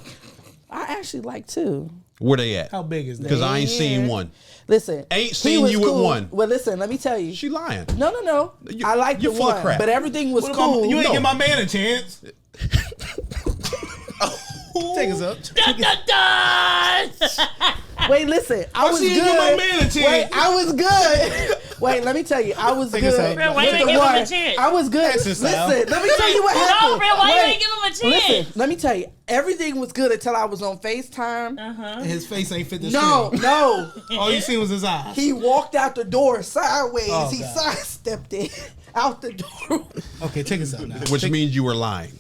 I actually like two. Where they at? How big is that? Because I ain't seen Yeah. one. Listen, Ain't he seen was you with cool. one. Well, listen, let me tell you. She lying. No. You- I like you're the full of one, crap. but everything was What about- cool. You ain't No. give my man a chance. Take us up. Dun, dun, dun. Wait, listen. I was she ain't good. give my man a chance? Wait, I was good. Wait, let me tell you, I was Take us good. out. Bro, why you with ain't the give him a one. chance? I was good. That's Listen, his style. let me tell you what No, happened. bro, why you Wait, ain't give him a chance? Listen, let me tell you, everything was good until I was on FaceTime. His face ain't fit the No, screen. no. All you seen was his eyes. He walked out the door sideways. Oh, he God. sidestepped it out the door. Okay, take us out now. Which means you were lying.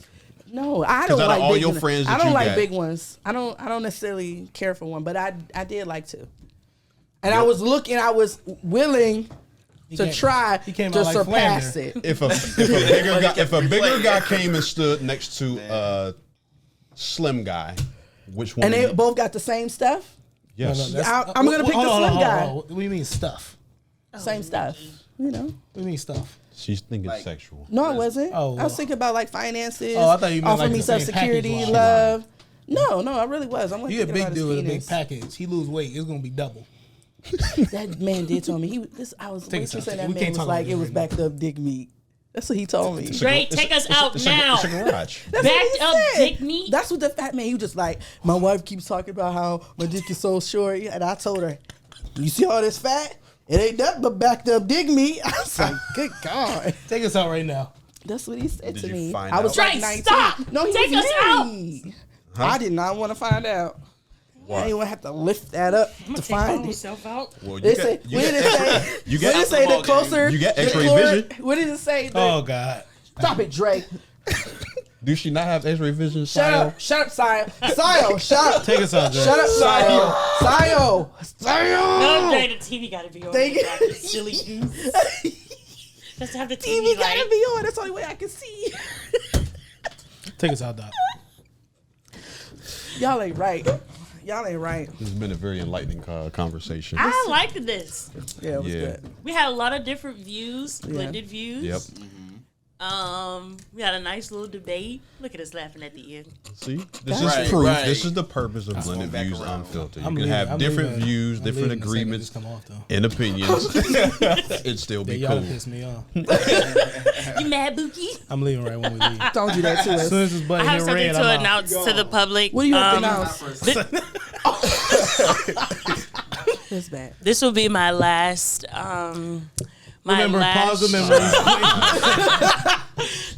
No, I don't out of like all big your ones. friends I that don't you like got- big ones. I don't necessarily care for one, but I did like to. And I was willing to came- try he came to out like surpass Flander. it. If a bigger guy came and stood next to a slim guy, which one? And they would you- both got the same stuff. yes. I'm gonna pick the slim guy. What do you mean stuff? Same stuff. You know. What do you mean stuff? She's thinking Like- sexual. No, I wasn't. Oh, I was thinking about like finances. Oh, I thought you meant offer like me the same some security, package-wise. love. No, I really was. I'm like You a thinking big about dude his with a big penis. package. He lose weight, it's gonna be double. That man did tell me I was Take waiting us to say out. that We man can't was talk like about it it was right backed up dick meat. That's what he told me. Dre, take us out now. It's a garage. Backed up dick meat. That's what the fat man. He was just like, my wife keeps talking about how my dick is so short, and I told her, you see all this fat? It ain't nothing but backed up dick meat. I was like, good God. Take us out right now. That's what he said Did to you me. find I was out? like Dre, 19. stop. No, he Take was us out. married. I did not want to find out. Why? I didn't want to have to lift that up I'm to gonna take my find own it. self out. Well, They say, what did it say? you What did it say? The closer, You get the X-ray closer- vision. What did it say? Oh God. Stop it, Dre. Do she not have X-ray vision? Shut up, Sio. Sio, shut up. Take us out, Dre. Shut up, Sio. Sio. No, Dre, the TV gotta be on. Thank you. Like, silly goose. Let's have the TV, TV gotta like. be on. That's the only way I can see. Take us out, Doc. Y'all ain't right. Y'all ain't right. This has been a very enlightening conversation. I liked this. Yeah, it was Yeah. good. We had a lot of different views, blended views. Yep. We had a nice little debate. Look at us laughing at the end. See, this Right, is proof. right. This is the purpose of blended back views around. unfiltered. You I'm can leaving- have I'm different leaving- views, I'm different leaving the second agreements, this come off, though. and opinions. It'd still Yeah, be y'all cool. piss me off. You mad, Bookie? I'm leaving right when we leave. Don't do that to As us. soon as this I button have hit something red, to I'm out. announce to the public. What do you have to announce? That's bad. This will be my last. Remember, pause the memory.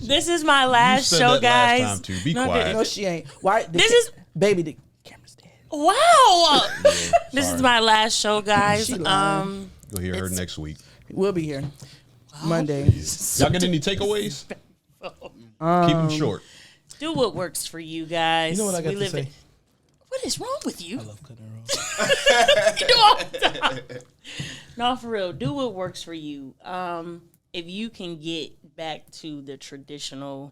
This is my last said show, that last guys. time, too. Be No, quiet. No, she ain't. Why? This is- baby. The camera's dead. Wow. This sorry. is my last show, guys. She lying. You'll hear her next week. We'll be here Monday. Y'all get any takeaways? Keep them short. Do what works for you guys. You know what I got We to live say? in- What is wrong with you? I love cutting her off. You do all the time. No, for real. Do what works for you. If you can get back to the traditional,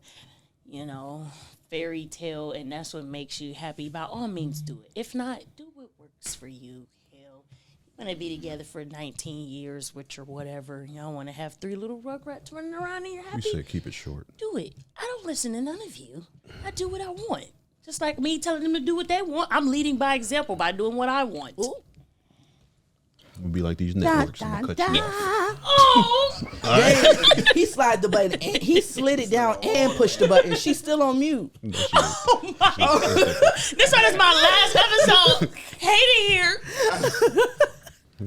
fairy tale, and that's what makes you happy, by all means do it. If not, do what works for you. Hell, you want to be together for 19 years with your whatever. Y'all want to have 3 little rugrats running around and you're We happy? said keep it short. Do it. I don't listen to none of you. I do what I want. Just like me telling them to do what they want. I'm leading by example by doing what I want. We'll be like these networks. I'm gonna cut you off. Oh, He slid the button. And he slid it down and pushed the button. She's still on mute. this one is my last episode. Hate it here.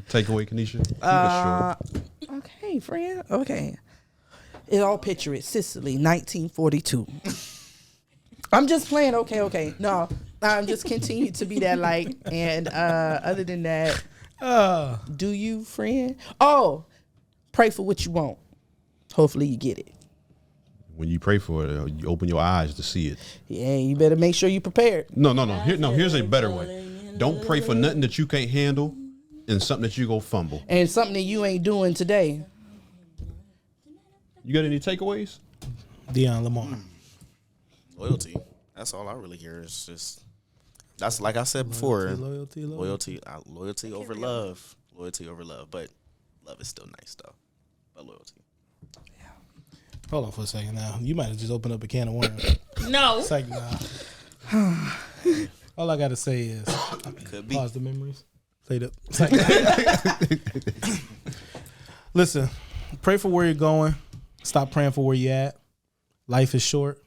Takeaway, Kanisha. Keep it short. Okay, friend. Okay. It all picture it. Sicily, 1942. I'm just playing. Okay. No, I'm just continue to be that light. And other than that, do you, friend? Oh, pray for what you want. Hopefully you get it. When you pray for it, you open your eyes to see it. Yeah, you better make sure you prepared. No. Here's a better way. Don't pray for nothing that you can't handle and something that you go fumble. And something that you ain't doing today. You got any takeaways? Deion Lamar. Loyalty. That's all I really hear. Is just that's like I said before. Loyalty. Loyalty over love. Loyalty over love. But love is still nice though. But loyalty. Hold on for a second now. You might have just opened up a can of worms. No. It's like, nah. All I got to say is, Could be. pause the memories. Played up. It's like- Listen, pray for where you're going. Stop praying for where you're at. Life is short.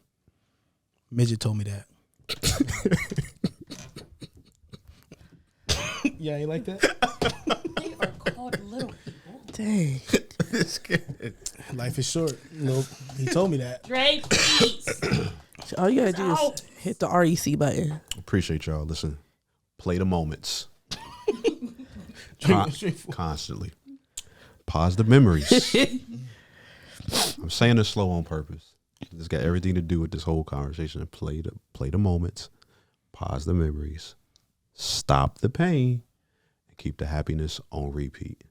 Midget told me that. Yeah, you like that? They are called little people. Dang. Life is short. He told me that. Dre, please. All you gotta do is Out. hit the REC button. Appreciate y'all. Listen, play the moments constantly. Pause the memories. I'm saying this slow on purpose. It's got everything to do with this whole conversation. Play the moments. Pause the memories. Stop the pain. And keep the happiness on repeat.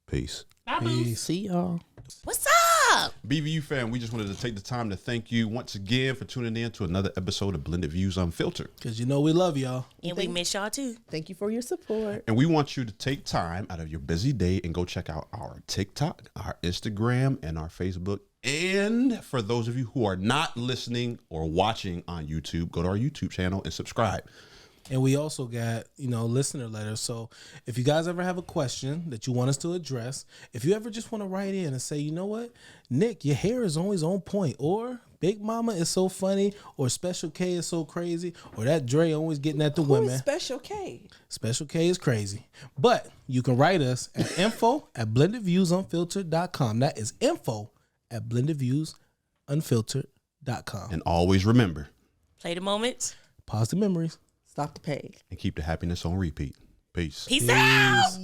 Peace. Bye, boo. See y'all. What's up? BVU fam, we just wanted to take the time to thank you once again for tuning in to another episode of Blended Views Unfiltered. Because you know we love y'all. And we miss y'all too. Thank you for your support. And we want you to take time out of your busy day and go check out our TikTok, our Instagram, and our Facebook. And for those of you who are not listening or watching on YouTube, go to our YouTube channel and subscribe. And we also got, listener letters. So if you guys ever have a question that you want us to address, if you ever just want to write in and say, you know what, Nick, your hair is always on point, or Big Mama is so funny, or Special K is so crazy, or that Dre always getting at the women. Who's Special K? Special K is crazy. But you can write us at info@blendedviewsunfiltered.com. That is info@blendedviewsunfiltered.com. And always remember, Play the moments. Pause the memories. Stop the page. and keep the happiness on repeat. Peace. Peace out.